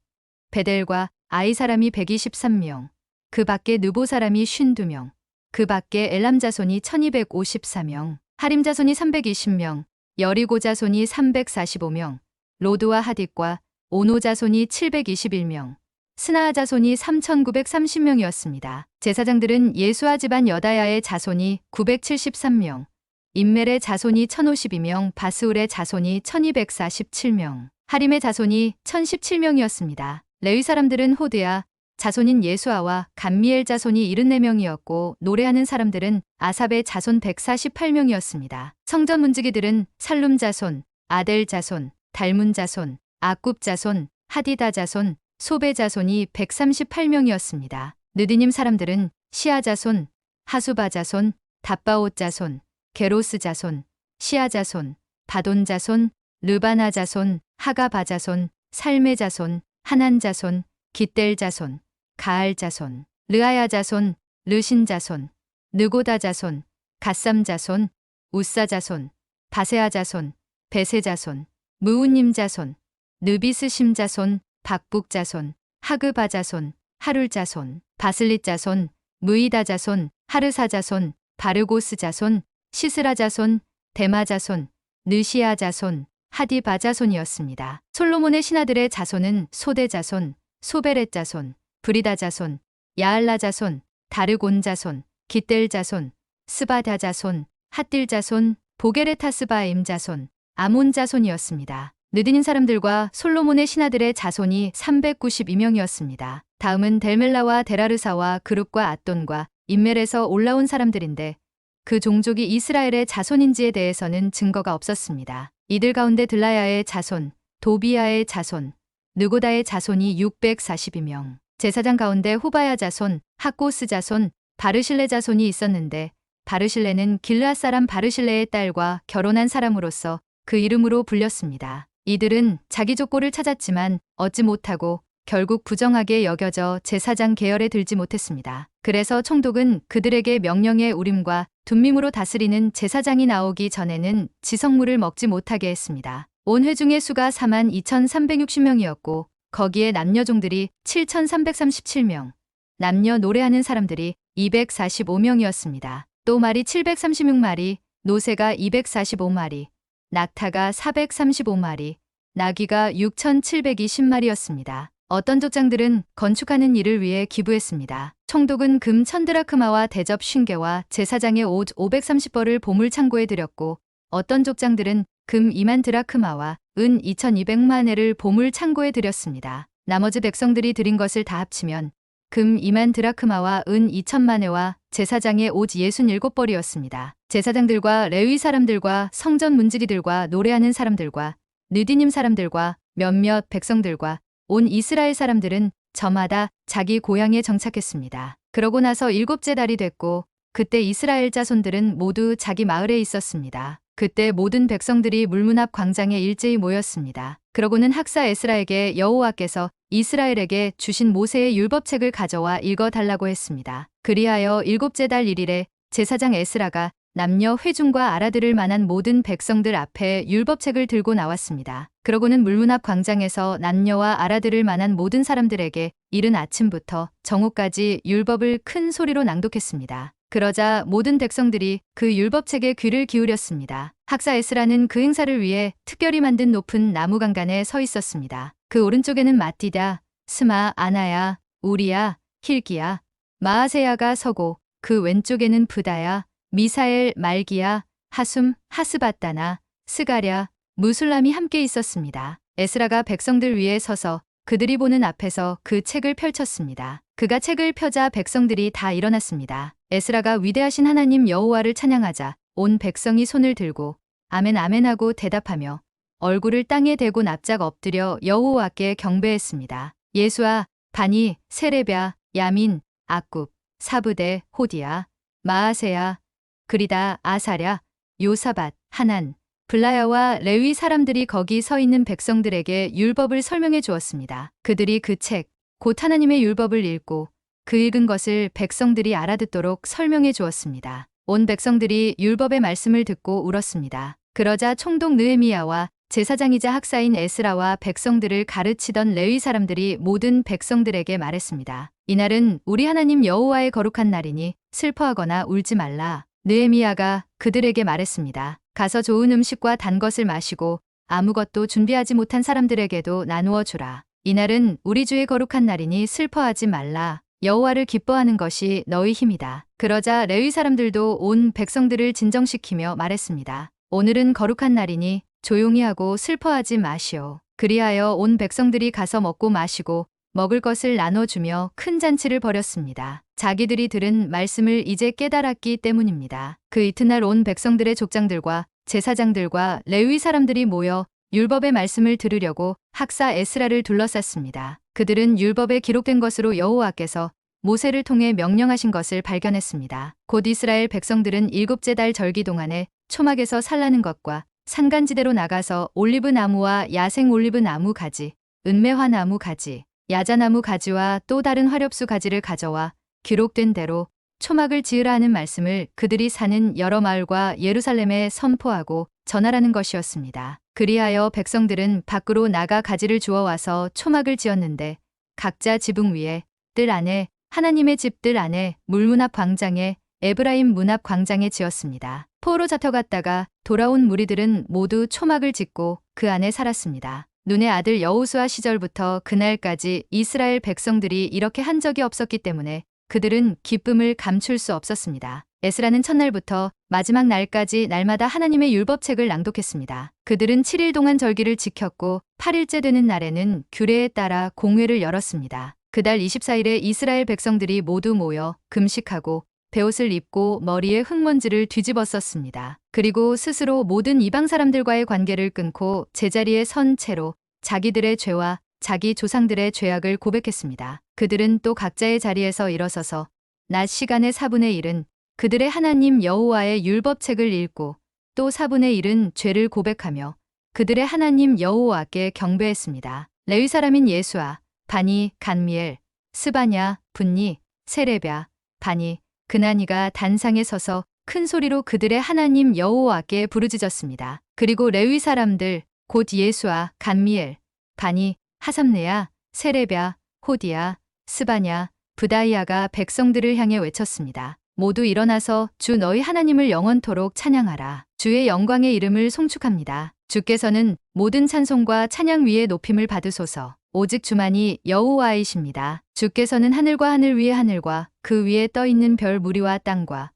베델과 아이 사람이 123명, 그 밖에 느보 사람이 52명, 그 밖에 엘람 자손이 1254명, 하림 자손이 320명, 여리고 자손이 345명, 로드와 하딧과 오노 자손이 721명, 스나아 자손이 3930명이었습니다. 제사장들은 예수아 집안 여다야의 자손이 973명, 임멜의 자손이 1052명, 바스울의 자손이 1247명, 하림의 자손이 1017명이었습니다. 레위 사람들은 호드야, 자손인 예수아와 감미엘 자손이 74명이었고 노래하는 사람들은 아삽의 자손 148명이었습니다. 성전 문지기들은 살룸 자손, 아델 자손, 달문 자손, 아굽 자손, 하디다 자손, 소베 자손이 138명이었습니다. 느디님 사람들은 시아 자손, 하수바 자손, 답바옷 자손, 게로스 자손, 시아 자손, 바돈 자손, 르바나 자손, 하가바 자손, 살메 자손, 하난 자손, 깃델 자손, 가알 자손, 르아야 자손, 르신 자손, 느고다 자손, 갓삼 자손, 우사 자손, 바세아 자손, 베세 자손, 무우님 자손, 느비스심 자손, 박북 자손, 하그바 자손, 하룰 자손, 바슬릿 자손, 무이다 자손, 하르사 자손, 바르고스 자손, 시스라 자손, 데마 자손, 느시아 자손, 하디바 자손이었습니다. 솔로몬의 신하들의 자손은 소대 자손, 소베렛 자손, 브리다 자손, 야알라 자손, 다르곤 자손, 깃델 자손, 스바다 자손, 핫딜 자손, 보게레타스바임 자손, 아몬 자손이었습니다. 느디닌 사람들과 솔로몬의 신하들의 자손이 392명이었습니다. 다음은 델멜라와 데라르사와 그룹과 앗돈과 인멜에서 올라온 사람들인데 그 종족이 이스라엘의 자손인지에 대해서는 증거가 없었습니다. 이들 가운데 들라야의 자손, 도비야의 자손, 느고다의 자손이 642명, 제사장 가운데 호바야 자손, 학고스 자손, 바르실레 자손이 있었는데 바르실레는 길르앗 사람 바르실레의 딸과 결혼한 사람으로서 그 이름으로 불렸습니다. 이들은 자기 족보를 찾았지만 얻지 못하고 결국 부정하게 여겨져 제사장 계열에 들지 못했습니다. 그래서 총독은 그들에게 명령의 우림과 둠밈으로 다스리는 제사장이 나오기 전에는 지성물을 먹지 못하게 했습니다. 온 회중의 수가 42,360명이었고 거기에 남녀종들이 7,337명, 남녀 노래하는 사람들이 245명이었습니다. 또 말이 736마리, 노새가 245마리, 낙타가 435마리, 나귀가 6,720마리였습니다. 어떤 족장들은 건축하는 일을 위해 기부했습니다. 총독은 금 1000드라크마와 대접 50개와 제사장의 옷 530벌을 보물창고에 들였고 어떤 족장들은 금 2만 드라크마와 은 2200만회를 보물창고에 들였습니다. 나머지 백성들이 드린 것을 다 합치면 금 2만 드라크마와 은 2000만회와 제사장의 옷 67벌이었습니다. 제사장들과 레위 사람들과 성전 문지기들과 노래하는 사람들과 느디님 사람들과 몇몇 백성들과 온 이스라엘 사람들은 저마다 자기 고향에 정착했습니다. 그러고 나서 7째 달이 됐고 그때 이스라엘 자손들은 모두 자기 마을에 있었습니다. 그때 모든 백성들이 물문 앞 광장에 일제히 모였습니다. 그러고는 학사 에스라에게 여호와께서 이스라엘에게 주신 모세의 율법책을 가져와 읽어달라고 했습니다. 그리하여 7째 달 1일에 제사장 에스라가 남녀 회중과 알아들을 만한 모든 백성들 앞에 율법책을 들고 나왔습니다. 그러고는 물문 앞 광장에서 남녀와 알아들을 만한 모든 사람들에게 이른 아침부터 정오까지 율법을 큰 소리로 낭독했습니다. 그러자 모든 백성들이 그 율법책에 귀를 기울였습니다. 학사 에스라는 그 행사를 위해 특별히 만든 높은 나무 강간에 서 있었습니다. 그 오른쪽에는 마띠다, 스마, 아나야, 우리야, 힐기야, 마아세야가 서고 그 왼쪽에는 부다야, 미사엘, 말기야, 하숨, 하스바따나, 스가랴, 무술람이 함께 있었습니다. 에스라가 백성들 위에 서서 그들이 보는 앞에서 그 책을 펼쳤습니다. 그가 책을 펴자 백성들이 다 일어났습니다. 에스라가 위대하신 하나님 여호와를 찬양하자 온 백성이 손을 들고 아멘 아멘 하고 대답하며 얼굴을 땅에 대고 납작 엎드려 여호와께 경배했습니다. 예수아, 바니, 세레랴, 야민, 악굽, 사브데, 호디야, 마아세야, 그리다, 아사랴, 요사밧, 하난, 블라야와 레위 사람들이 거기 서 있는 백성들에게 율법을 설명해 주었습니다. 그들이 그 책, 곧 하나님의 율법을 읽고 그 읽은 것을 백성들이 알아듣도록 설명해 주었습니다. 온 백성들이 율법의 말씀을 듣고 울었습니다. 그러자 총독 느헤미야와 제사장이자 학사인 에스라와 백성들을 가르치던 레위 사람들이 모든 백성들에게 말했습니다. 이날은 우리 하나님 여호와의 거룩한 날이니 슬퍼하거나 울지 말라. 느헤미야가 그들에게 말했습니다. 가서 좋은 음식과 단 것을 마시고 아무것도 준비하지 못한 사람들에게도 나누어 주라. 이날은 우리 주의 거룩한 날이니 슬퍼하지 말라. 여호와를 기뻐하는 것이 너희 힘이다. 그러자 레위 사람들도 온 백성들을 진정시키며 말했습니다. 오늘은 거룩한 날이니 조용히 하고 슬퍼하지 마시오. 그리하여 온 백성들이 가서 먹고 마시고 먹을 것을 나눠주며 큰 잔치를 벌였습니다. 자기들이 들은 말씀을 이제 깨달았기 때문입니다. 그 이튿날 온 백성들의 족장들과 제사장들과 레위 사람들이 모여 율법의 말씀을 들으려고 학사 에스라를 둘러쌌습니다. 그들은 율법에 기록된 것으로 여호와께서 모세를 통해 명령하신 것을 발견했습니다. 곧 이스라엘 백성들은 7째 달 절기 동안에 초막에서 살라는 것과 산간지대로 나가서 올리브 나무와 야생 올리브 나무 가지, 은매화 나무 가지, 야자나무 가지와 또 다른 화렵수 가지를 가져와 기록된 대로 초막을 지으라 하는 말씀을 그들이 사는 여러 마을과 예루살렘에 선포하고 전하라는 것이었습니다. 그리하여 백성들은 밖으로 나가 가지를 주워와서 초막을 지었는데 각자 지붕 위에, 뜰 안에, 하나님의 집 뜰 안에, 물문 앞 광장에, 에브라임 문 앞 광장에 지었습니다. 포로 잡혀갔다가 돌아온 무리들은 모두 초막을 짓고 그 안에 살았습니다. 눈의 아들 여호수아 시절부터 그날까지 이스라엘 백성들이 이렇게 한 적이 없었기 때문에 그들은 기쁨을 감출 수 없었습니다. 에스라는 첫날부터 마지막 날까지 날마다 하나님의 율법책을 낭독했습니다. 그들은 7일 동안 절기를 지켰고 8일째 되는 날에는 규례에 따라 공회를 열었습니다. 그달 24일에 이스라엘 백성들이 모두 모여 금식하고 베옷을 입고 머리에 흙먼지를 뒤집어 썼습니다. 그리고 스스로 모든 이방 사람들과의 관계를 끊고 제자리에 선 채로 자기들의 죄와 자기 조상들의 죄악을 고백했습니다. 그들은 또 각자의 자리에서 일어서서 낮 시간의 4분의 1은 그들의 하나님 여호와의 율법책을 읽고 또 4분의 1은 죄를 고백하며 그들의 하나님 여호와께 경배했습니다. 레위 사람인 예수아, 바니, 간미엘, 스바냐, 분니, 세레랴, 바니, 그나니가 단상에 서서 큰 소리로 그들의 하나님 여호와께 부르짖었습니다. 그리고 레위 사람들, 곧 예수아, 간미엘, 바니, 하삼네야, 세레랴, 호디야, 스바냐, 브다이아가 백성들을 향해 외쳤습니다. 모두 일어나서 주 너희 하나님을 영원토록 찬양하라. 주의 영광의 이름을 송축합니다. 주께서는 모든 찬송과 찬양 위에 높임을 받으소서. 오직 주만이 여호와이십니다. 주께서는 하늘과 하늘 위의 하늘과 그 위에 떠 있는 별 무리와 땅과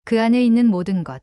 그 안에 있는 모든 것,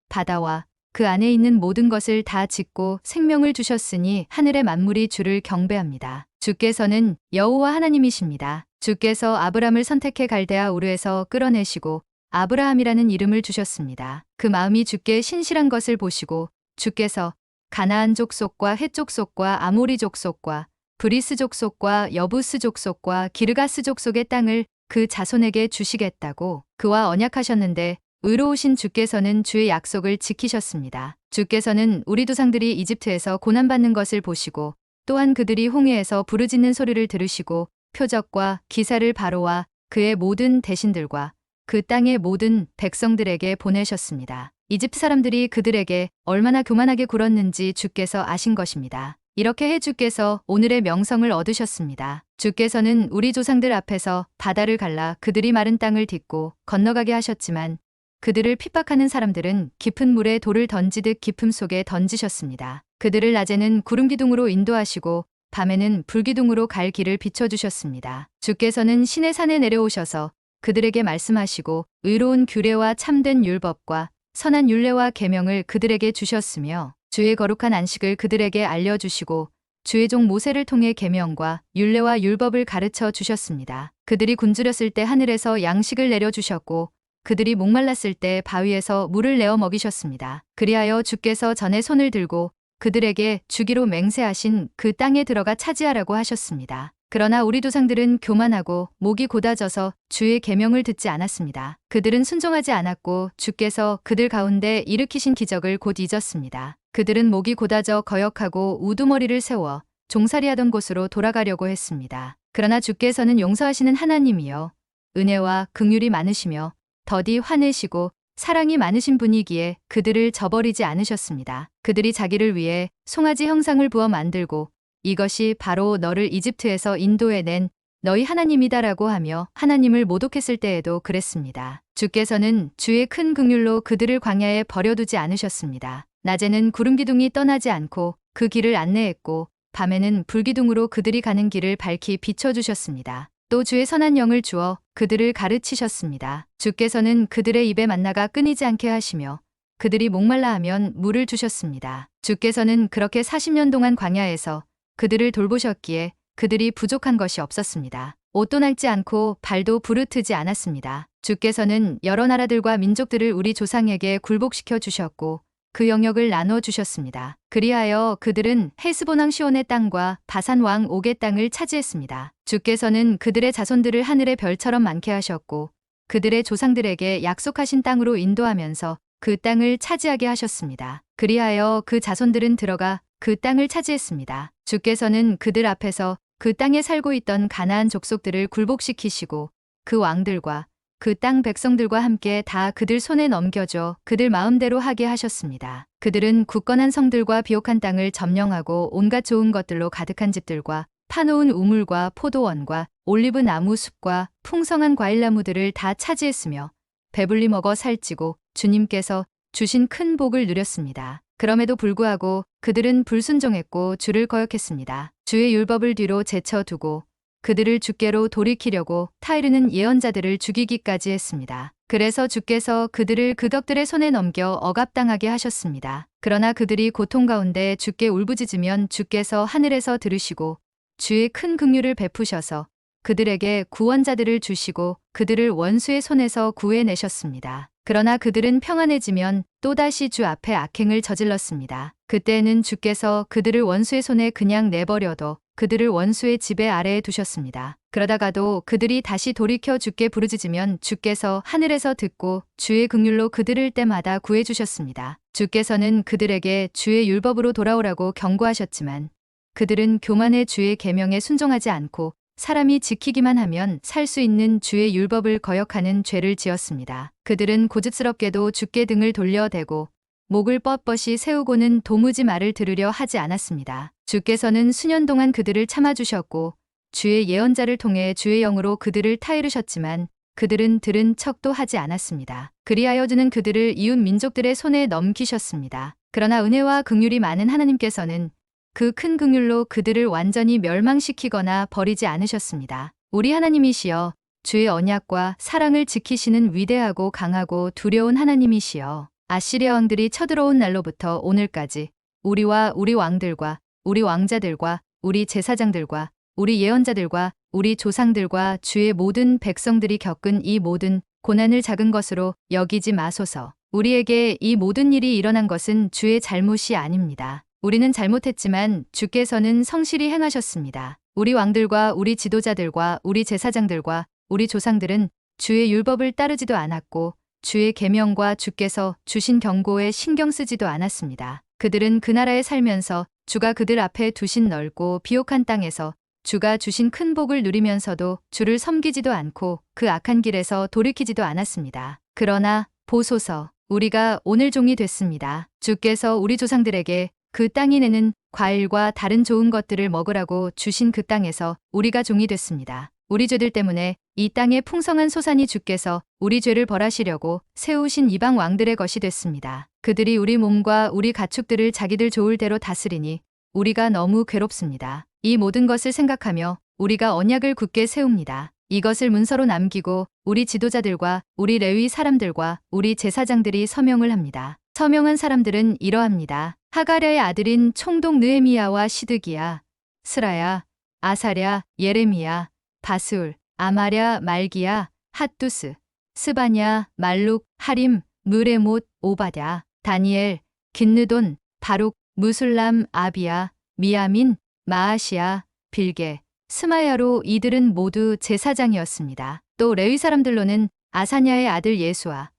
바다와 그 안에 있는 모든 것을 다 짓고 생명을 주셨으니 하늘의 만물이 주를 경배합니다. 주께서는 여호와 하나님이십니다. 주께서 아브람을 선택해 갈대아 우르에서 끌어내시고 아브라함이라는 이름을 주셨습니다. 그 마음이 주께 신실한 것을 보시고 주께서 가나안 족속과 헷 족속과 아모리 족속과 브리스 족속과 여부스 족속과 기르가스 족속의 땅을 그 자손에게 주시겠다고 그와 언약하셨는데 의로우신 주께서는 주의 약속을 지키셨습니다. 주께서는 우리 조상들이 이집트에서 고난받는 것을 보시고 또한 그들이 홍해에서 부르짖는 소리를 들으시고 표적과 기사를 바로와 그의 모든 대신들과 그 땅의 모든 백성들에게 보내셨습니다. 이집트 사람들이 그들에게 얼마나 교만하게 굴었는지 주께서 아신 것입니다. 이렇게 해 주께서 오늘의 명성을 얻으셨습니다. 주께서는 우리 조상들 앞에서 바다를 갈라 그들이 마른 땅을 딛고 건너가게 하셨지만 그들을 핍박하는 사람들은 깊은 물에 돌을 던지듯 깊음 속에 던지셨습니다. 그들을 낮에는 구름 기둥으로 인도하시고 밤에는 불기둥으로 갈 길을 비춰주셨습니다. 주께서는 시내 산에 내려오셔서 그들에게 말씀하시고 의로운 규례와 참된 율법과 선한 율례와 계명을 그들에게 주셨으며 주의 거룩한 안식을 그들에게 알려주시고 주의 종 모세를 통해 계명과 율례와 율법을 가르쳐 주셨습니다. 그들이 굶주렸을 때 하늘에서 양식을 내려주셨고 그들이 목말랐을 때 바위에서 물을 내어 먹이셨습니다. 그리하여 주께서 전에 손을 들고 그들에게 주기로 맹세하신 그 땅에 들어가 차지하라고 하셨습니다. 그러나 우리 조상들은 교만하고 목이 곧아져서 주의 계명을 듣지 않았습니다. 그들은 순종하지 않았고 주께서 그들 가운데 일으키신 기적을 곧 잊었습니다. 그들은 목이 곧아져 거역하고 우두머리를 세워 종살이하던 곳으로 돌아가려고 했습니다. 그러나 주께서는 용서하시는 하나님이여 은혜와 긍휼이 많으시며 더디 화내시고 사랑이 많으신 분이기에 그들을 저버리지 않으셨습니다. 그들이 자기를 위해 송아지 형상을 부어 만들고 이것이 바로 너를 이집트에서 인도해낸 너희 하나님이다라고 하며 하나님을 모독했을 때에도 그랬습니다. 주께서는 주의 큰 긍휼로 그들을 광야에 버려두지 않으셨습니다. 낮에는 구름기둥이 떠나지 않고 그 길을 안내했고 밤에는 불기둥으로 그들이 가는 길을 밝히 비춰주셨습니다. 또 주의 선한 영을 주어 그들을 가르치셨습니다. 주께서는 그들의 입에 만나가 끊이지 않게 하시며 그들이 목말라 하면 물을 주셨습니다. 주께서는 그렇게 40년 동안 광야에서 그들을 돌보셨기에 그들이 부족한 것이 없었습니다. 옷도 낡지 않고 발도 부르트지 않았습니다. 주께서는 여러 나라들과 민족들을 우리 조상에게 굴복시켜 주셨고 그 영역을 나눠 주셨습니다. 그리하여 그들은 헤스본 왕 시온의 땅과 바산 왕 옥의 땅을 차지했습니다. 주께서는 그들의 자손들을 하늘의 별처럼 많게 하셨고 그들의 조상들에게 약속하신 땅으로 인도하면서 그 땅을 차지하게 하셨습니다. 그리하여 그 자손들은 들어가 그 땅을 차지했습니다. 주께서는 그들 앞에서 그 땅에 살고 있던 가나안 족속들을 굴복시키시고 그 왕들과 그 땅 백성들과 함께 다 그들 손에 넘겨줘 그들 마음대로 하게 하셨습니다. 그들은 굳건한 성들과 비옥한 땅을 점령하고 온갖 좋은 것들로 가득한 집들과 파놓은 우물과 포도원과 올리브 나무 숲과 풍성한 과일나무들을 다 차지했으며 배불리 먹어 살찌고 주님께서 주신 큰 복을 누렸습니다. 그럼에도 불구하고 그들은 불순종했고 주를 거역했습니다. 주의 율법을 뒤로 제쳐두고 그들을 주께로 돌이키려고 타이르는 예언자들을 죽이기까지 했습니다. 그래서 주께서 그들을 그덕들의 손에 넘겨 억압당하게 하셨습니다. 그러나 그들이 고통 가운데 주께 울부짖으면 주께서 하늘에서 들으시고 주의 큰 긍휼을 베푸셔서 그들에게 구원자들을 주시고 그들을 원수의 손에서 구해내셨습니다. 그러나 그들은 평안해지면 또다시 주 앞에 악행을 저질렀습니다. 그때에는 주께서 그들을 원수의 손에 그냥 내버려둬 그들을 원수의 지배 아래에 두셨습니다. 그러다가도 그들이 다시 돌이켜 주께 부르짖으면 주께서 하늘에서 듣고 주의 긍휼로 그들을 때마다 구해주셨습니다. 주께서는 그들에게 주의 율법으로 돌아오라고 경고하셨지만 그들은 교만의 주의 계명에 순종하지 않고 사람이 지키기만 하면 살 수 있는 주의 율법을 거역하는 죄를 지었습니다. 그들은 고집스럽게도 주께 등을 돌려대고 목을 뻣뻣이 세우고는 도무지 말을 들으려 하지 않았습니다. 주께서는 수년 동안 그들을 참아주셨고 주의 예언자를 통해 주의 영으로 그들을 타이르셨지만 그들은 들은 척도 하지 않았습니다. 그리하여 주는 그들을 이웃 민족들의 손에 넘기셨습니다. 그러나 은혜와 긍휼이 많은 하나님께서는 그 큰 긍휼로 그들을 완전히 멸망시키거나 버리지 않으셨습니다. 우리 하나님이시여 주의 언약과 사랑을 지키시는 위대하고 강하고 두려운 하나님이시여 아시리아 왕들이 쳐들어온 날로부터 오늘까지 우리와 우리 왕들과 우리 왕자들과 우리 제사장들과 우리 예언자들과 우리 조상들과 주의 모든 백성들이 겪은 이 모든 고난을 작은 것으로 여기지 마소서. 우리에게 이 모든 일이 일어난 것은 주의 잘못이 아닙니다. 우리는 잘못했지만 주께서는 성실히 행하셨습니다. 우리 왕들과 우리 지도자들과 우리 제사장들과 우리 조상들은 주의 율법을 따르지도 않았고 주의 계명과 주께서 주신 경고에 신경 쓰지도 않았습니다. 그들은 그 나라에 살면서 주가 그들 앞에 두신 넓고 비옥한 땅에서 주가 주신 큰 복을 누리면서도 주를 섬기지도 않고 그 악한 길에서 돌이키지도 않았습니다. 그러나 보소서, 우리가 오늘 종이 됐습니다. 주께서 우리 조상들에게 그 땅이 내는 과일과 다른 좋은 것들을 먹으라고 주신 그 땅에서 우리가 종이 됐습니다. 우리 죄들 때문에 이 땅의 풍성한 소산이 주께서 우리 죄를 벌하시려고 세우신 이방 왕들의 것이 됐습니다. 그들이 우리 몸과 우리 가축들을 자기들 좋을 대로 다스리니 우리가 너무 괴롭습니다. 이 모든 것을 생각하며 우리가 언약을 굳게 세웁니다. 이것을 문서로 남기고 우리 지도자들과 우리 레위 사람들과 우리 제사장들이 서명을 합니다. 서명한 사람들은 이러합니다. 하가랴의 아들인 총독 느헤미야와 시드기야, 스라야, 아사랴, 예레미야, 바스울, 아마랴, 말기야, 핫두스, 스바냐, 말룩, 하림, 무레못, 오바댜, 다니엘, 긴느돈, 바룩, 무술람, 아비야, 미야민, 마아시야, 빌게, 스마야로 이들은 모두 제사장이었습니다. 또 레위 사람들로는 아사냐의 아들 예수아,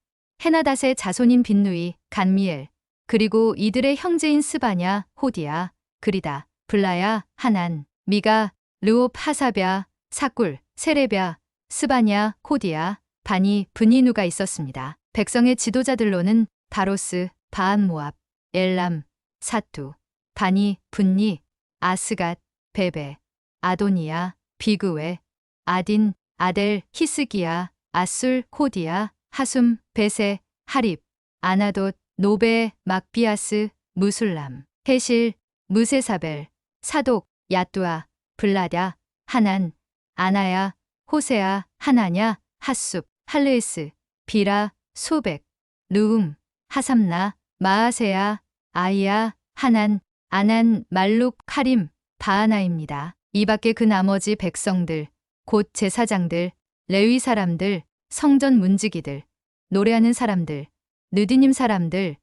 헤나닷의 자손인 빈누이, 간미엘, 그리고 이들의 형제인 스바냐, 호디야, 그리다, 블라야, 하난, 미가, 르옵 하사랴, 사꿀, 세레랴, 스바냐, 호디야, 바니, 브니누가 있었습니다. 백성의 지도자들로는 바로스, 바한모압, 엘람, 사투, 바니, 분니, 아스갓, 베베, 아도니야, 비그웨, 아딘, 아델, 히스기야, 아술, 호디야, 하숨, 베세, 하립, 아나돗, 노베, 막비아스, 무술람, 헤실, 무세사벨, 사독, 야뚜아, 블라랴, 하난, 아나야, 호세아, 하나냐, 핫숲, 할레스, 비라, 소백, 르움, 하삼나, 마아세야, 아이야, 하난, 아난, 말룩, 카림, 바하나입니다. 이 밖에 그 나머지 백성들, 곧 제사장들, 레위 사람들, 성전 문지기들, 노래하는 사람들, 느디님 사람들,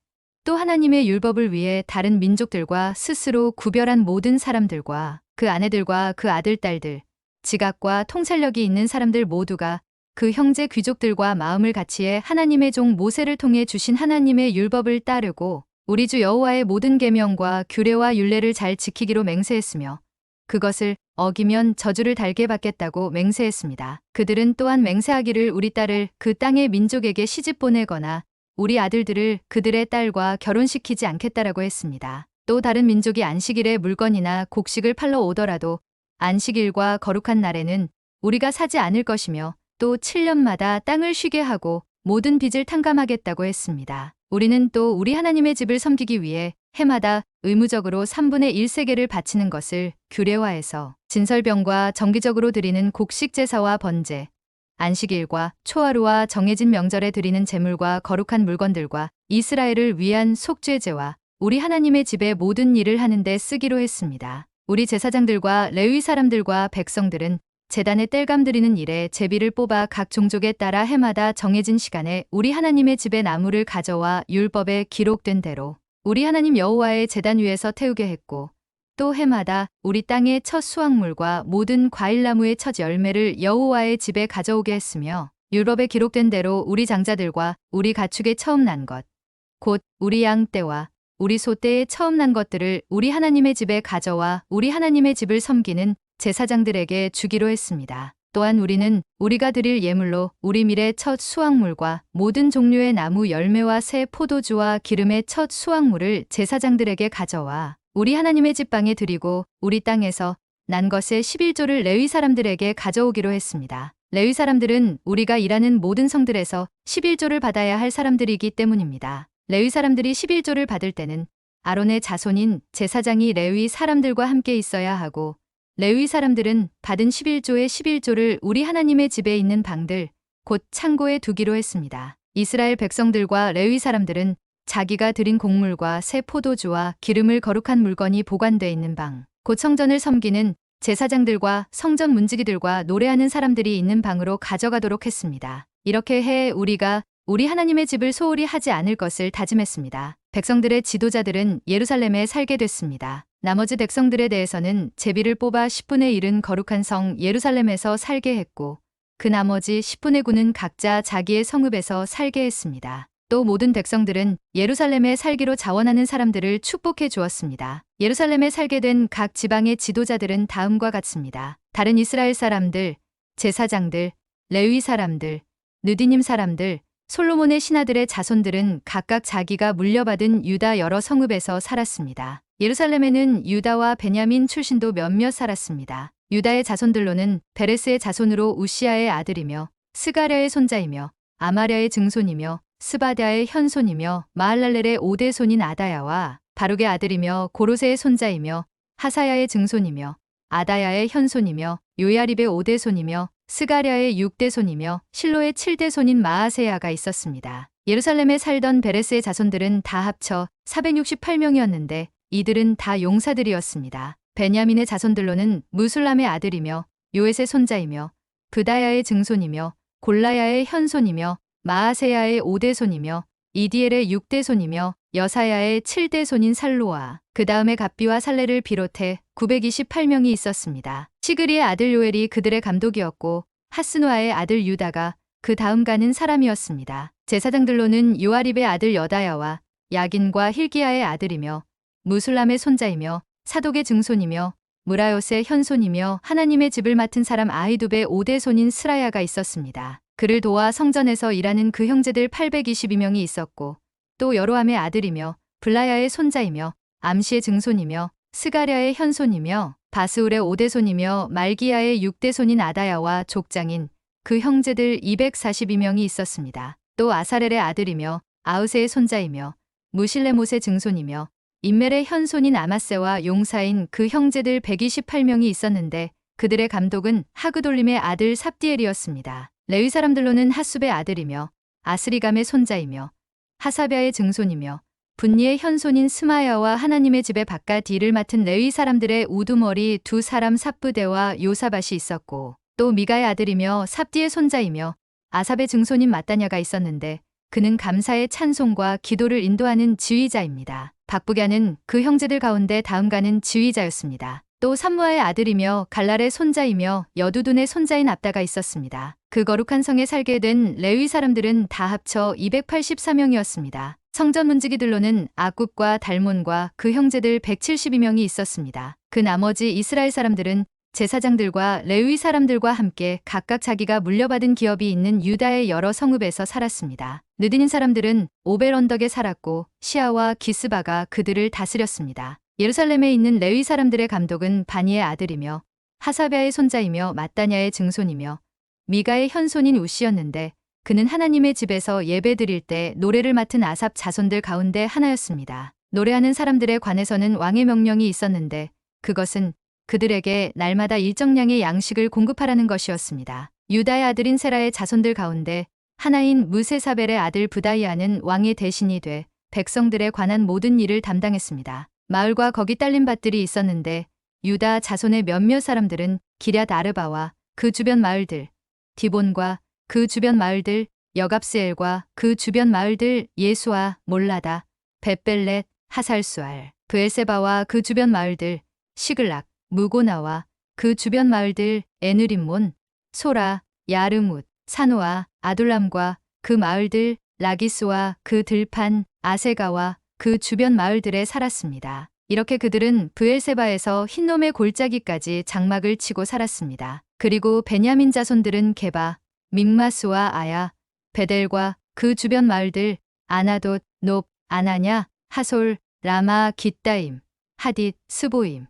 또 하나님의 율법을 위해 다른 민족들과 스스로 구별한 모든 사람들과 그 아내들과 그 아들, 딸들, 지각과 통찰력이 있는 사람들 모두가 그 형제 귀족들과 마음을 같이해 하나님의 종 모세를 통해 주신 하나님의 율법을 따르고 우리 주 여호와의 모든 계명과 규례와 율례를 잘 지키기로 맹세했으며 그것을 어기면 저주를 달게 받겠다고 맹세했습니다. 그들은 또한 맹세하기를 우리 딸을 그 땅의 민족에게 시집 보내거나 우리 아들들을 그들의 딸과 결혼시키지 않겠다라고 했습니다. 또 다른 민족이 안식일에 물건이나 곡식을 팔러 오더라도 안식일과 거룩한 날에는 우리가 사지 않을 것이며 또 7년마다 땅을 쉬게 하고 모든 빚을 탕감하겠다고 했습니다. 우리는 또 우리 하나님의 집을 섬기기 위해 해마다 의무적으로 3분의 1세계를 바치는 것을 규례화해서 진설병과 정기적으로 드리는 곡식 제사와 번제, 안식일과 초하루와 정해진 명절에 드리는 제물과 거룩한 물건들과 이스라엘을 위한 속죄제와 우리 하나님의 집의 모든 일을 하는 데 쓰기로 했습니다. 우리 제사장들과 레위 사람들과 백성들은 제단에 땔감 드리는 일에 제비를 뽑아 각 종족에 따라 해마다 정해진 시간에 우리 하나님의 집에 나무를 가져와 율법에 기록된 대로 우리 하나님 여호와의 제단 위에서 태우게 했고 또 해마다 우리 땅의 첫 수확물과 모든 과일나무의 첫 열매를 여호와의 집에 가져오게 했으며 율법에 기록된 대로 우리 장자들과 우리 가축의 처음 난 것, 곧 우리 양 떼와 우리 소 떼의 처음 난 것들을 우리 하나님의 집에 가져와 우리 하나님의 집을 섬기는 제사장들에게 주기로 했습니다. 또한 우리는 우리가 드릴 예물로 우리 밀의 첫 수확물과 모든 종류의 나무 열매와 새 포도주와 기름의 첫 수확물을 제사장들에게 가져와 우리 하나님의 집방에 드리고 우리 땅에서 난 것의 11조를 레위 사람들에게 가져오기로 했습니다. 레위 사람들은 우리가 일하는 모든 성들에서 11조를 받아야 할 사람들이기 때문입니다. 레위 사람들이 11조를 받을 때는 아론의 자손인 제사장이 레위 사람들과 함께 있어야 하고 레위 사람들은 받은 11조의 11조를 우리 하나님의 집에 있는 방들, 곧 창고에 두기로 했습니다. 이스라엘 백성들과 레위 사람들은 자기가 드린 곡물과 새 포도주와 기름을 거룩한 물건이 보관돼 있는 방, 곧 성전을 섬기는 제사장들과 성전 문지기들과 노래하는 사람들이 있는 방으로 가져가도록 했습니다. 이렇게 해 우리가 우리 하나님의 집을 소홀히 하지 않을 것을 다짐했습니다. 백성들의 지도자들은 예루살렘에 살게 됐습니다. 나머지 백성들에 대해서는 제비를 뽑아 10분의 1은 거룩한 성 예루살렘에서 살게 했고 그 나머지 10분의 9는 각자 자기의 성읍에서 살게 했습니다. 또 모든 백성들은 예루살렘에 살기로 자원하는 사람들을 축복해 주었습니다. 예루살렘에 살게 된 각 지방의 지도자들은 다음과 같습니다. 다른 이스라엘 사람들, 제사장들, 레위 사람들, 느디님 사람들, 솔로몬의 신하들의 자손들은 각각 자기가 물려받은 유다 여러 성읍에서 살았습니다. 예루살렘에는 유다와 베냐민 출신도 몇몇 살았습니다. 유다의 자손들로는 베레스의 자손으로 우시아의 아들이며 스가랴의 손자이며 아마랴의 증손이며 스바랴의 현손이며 마할랄렐의 5대 손인 아다야와 바룩의 아들이며 고로세의 손자이며 하사야의 증손이며 아다야의 현손이며 요야립의 5대 손이며 스가랴의 6대 손이며 실로의 7대 손인 마아세야가 있었습니다. 예루살렘에 살던 베레스의 자손들은 다 합쳐 468명이었는데 이들은 다 용사들이었습니다. 베냐민의 자손들로는 무술람의 아들이며 요엣의 손자이며 브다야의 증손이며 골라야의 현손이며 마아세야의 5대 손이며 이디엘의 6대 손이며 여사야의 7대 손인 살로아, 그 다음에 갑비와 살레를 비롯해 928명이 있었습니다. 시그리의 아들 요엘이 그들의 감독이었고 하스누아의 아들 유다가 그 다음 가는 사람이었습니다. 제사장들로는 요아립의 아들 여다야와 야긴과 힐기야의 아들이며 무술람의 손자이며 사독의 증손이며 무라요스의 현손이며 하나님의 집을 맡은 사람 아히둡의 5대 손인 스라야가 있었습니다. 그를 도와 성전에서 일하는 그 형제들 822명이 있었고 또 여로함의 아들이며 블라야의 손자이며 암시의 증손이며 스가랴의 현손이며 바스울의 5대 손이며 말기야의 6대 손인 아다야와 족장인 그 형제들 242명이 있었습니다. 또 아사렐의 아들이며 아우세의 손자이며 무실레못의 증손이며 인멜의 현손인 아마세와 용사인 그 형제들 128명이 있었는데 그들의 감독은 하그돌림의 아들 삽디엘이었습니다. 레위 사람들로는 하숲의 아들이며 아스리감의 손자이며 하사랴의 증손이며 분니의 현손인 스마야와 하나님의 집의 바깥 일을 맡은 레위 사람들의 우두머리 두 사람 삽부대와 요사밭이 있었고 또 미가의 아들이며 삽디의 손자이며 아삽의 증손인 마따냐가 있었는데 그는 감사의 찬송과 기도를 인도하는 지휘자입니다. 박부갸는 그 형제들 가운데 다음가는 지휘자였습니다. 또 삼무아의 아들이며 갈랄의 손자이며 여두둔의 손자인 압다가 있었습니다. 그 거룩한 성에 살게 된 레위 사람들은 다 합쳐 284명이었습니다. 성전 문지기들로는 아굽과 달몬과 그 형제들 172명이 있었습니다. 그 나머지 이스라엘 사람들은 제사장들과 레위 사람들과 함께 각각 자기가 물려받은 기업이 있는 유다의 여러 성읍에서 살았습니다. 느디닌 사람들은 오벨 언덕에 살았고 시아와 기스바가 그들을 다스렸습니다. 예루살렘에 있는 레위 사람들의 감독은 바니의 아들이며 하사랴의 손자이며 마따냐의 증손이며 미가의 현손인 우시였는데 그는 하나님의 집에서 예배 드릴 때 노래를 맡은 아삽 자손들 가운데 하나였습니다. 노래하는 사람들에 관해서는 왕의 명령이 있었는데 그것은 그들에게 날마다 일정량의 양식을 공급하라는 것이었습니다. 유다의 아들인 세라의 자손들 가운데 하나인 무세사벨의 아들 부다이아는 왕의 대신이 돼 백성들에 관한 모든 일을 담당했습니다. 마을과 거기 딸린 밭들이 있었는데 유다 자손의 몇몇 사람들은 기럇 아르바와 그 주변 마을들, 디본과 그 주변 마을들, 여갑스엘과 그 주변 마을들, 예수아, 몰라다, 벳벨렛, 하살수알, 브엘세바와 그 주변 마을들, 시글락, 무고나와 그 주변 마을들, 에느림몬, 소라, 야르뭇, 사노아, 아둘람과 그 마을들, 라기스와 그 들판, 아세가와 그 주변 마을들에 살았습니다. 이렇게 그들은 브엘세바에서 흰놈의 골짜기까지 장막을 치고 살았습니다. 그리고 베냐민 자손들은 게바, 믹마스와 아야, 베델과 그 주변 마을들, 아나돗, 높, 아나냐, 하솔, 라마, 깃다임, 하딧, 스보임,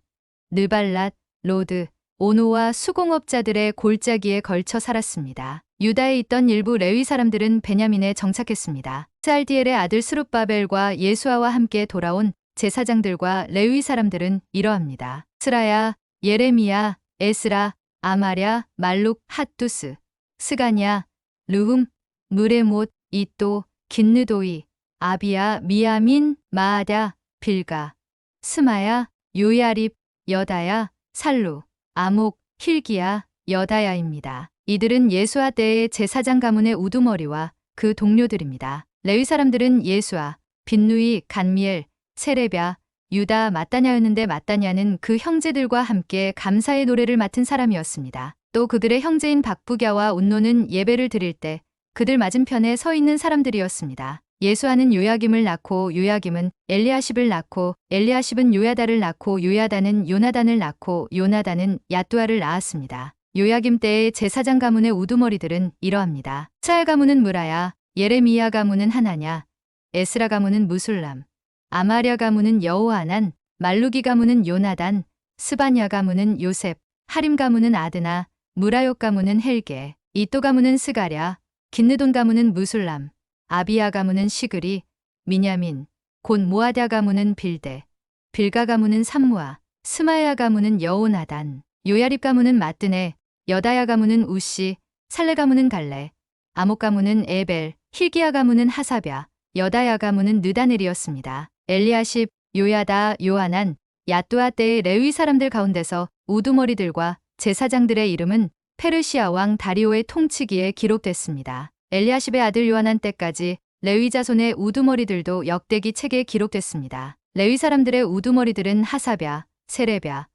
느발랏, 로드, 오노와 수공업자들의 골짜기에 걸쳐 살았습니다. 유다에 있던 일부 레위 사람들은 베냐민에 정착했습니다. 스알디엘의 아들 스룹바벨과 예수아와 함께 돌아온 제사장들과 레위 사람들은 이러합니다. 스라야, 예레미야, 에스라, 아마랴, 말룩, 핫두스, 스가냐, 르훔, 무레못, 이또, 긴느도이, 아비야, 미야민, 마아랴, 빌가, 스마야, 요야립, 여다야, 살루, 아목, 힐기야, 여다야입니다. 이들은 예수아 때의 제사장 가문의 우두머리와 그 동료들입니다. 레위 사람들은 예수아, 빈누이, 간미엘, 세레뵭, 유다, 마따냐였는데 마따냐는 그 형제들과 함께 감사의 노래를 맡은 사람이었습니다. 또 그들의 형제인 박부갸와 운노는 예배를 드릴 때 그들 맞은편에 서 있는 사람들이었습니다. 예수아는 요야김을 낳고 요야김은 엘리아십을 낳고 엘리아십은 요야다를 낳고 요야다는 요나단을 낳고 요나단은 야뚜아를 낳았습니다. 요야김 때의 제사장 가문의 우두머리들은 이러합니다. 스알 가문은 무라야, 예레미야 가문은 하나냐, 에스라 가문은 무술람, 아마랴 가문은 여호하난, 말루기 가문은 요나단, 스바냐 가문은 요셉, 하림 가문은 아드나, 무라욕 가문은 헬게, 이또 가문은 스가랴, 긴느돈 가문은 무술람, 아비야 가문은 시그리, 미냐민, 곧 모아랴 가문은 빌데, 빌가 가문은 삼무아, 스마야 가문은 여호나단, 요야립 가문은 마뜨네, 여다야 가문은 우시, 살레 가문은 갈레, 아목 가문은 에벨, 힐기야 가문은 하사뵭, 여다야 가문은 느다넬이었습니다. 엘리아십, 요야다, 요하난, 야뚜아 때의 레위 사람들 가운데서 우두머리들과 제사장들의 이름은 페르시아 왕 다리오의 통치기에 기록됐습니다. 엘리아십의 아들 요하난 때까지 레위 자손의 우두머리들도 역대기 책에 기록됐습니다. 레위 사람들의 우두머리들은 하사뵭, 세레뵭,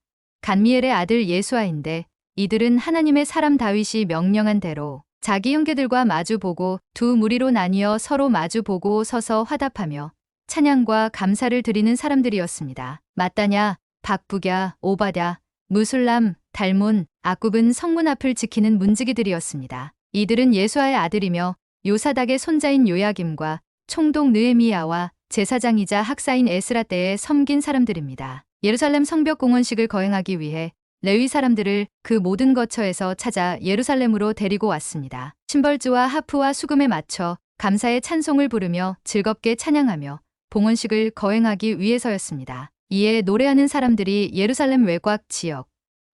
간미엘의 아들 예수아인데 이들은 하나님의 사람 다윗이 명령한 대로 자기 형제들과 마주보고 두 무리로 나뉘어 서로 마주보고 서서 화답하며 찬양과 감사를 드리는 사람들이었습니다. 마따냐, 박부갸, 오바댜, 무술람, 달몬, 아굽은 성문 앞을 지키는 문지기들이었습니다. 이들은 예수아의 아들이며 요사닥의 손자인 요야김과 총독 느헤미야와 제사장이자 학사인 에스라 때에 섬긴 사람들입니다. 예루살렘 성벽 공헌식을 거행하기 위해 레위 사람들을 그 모든 거처에서 찾아 예루살렘으로 데리고 왔습니다. 심벌주와 하프와 수금에 맞춰 감사의 찬송을 부르며 즐겁게 찬양하며 봉헌식을 거행하기 위해서였습니다. 이에 노래하는 사람들이 예루살렘 외곽 지역,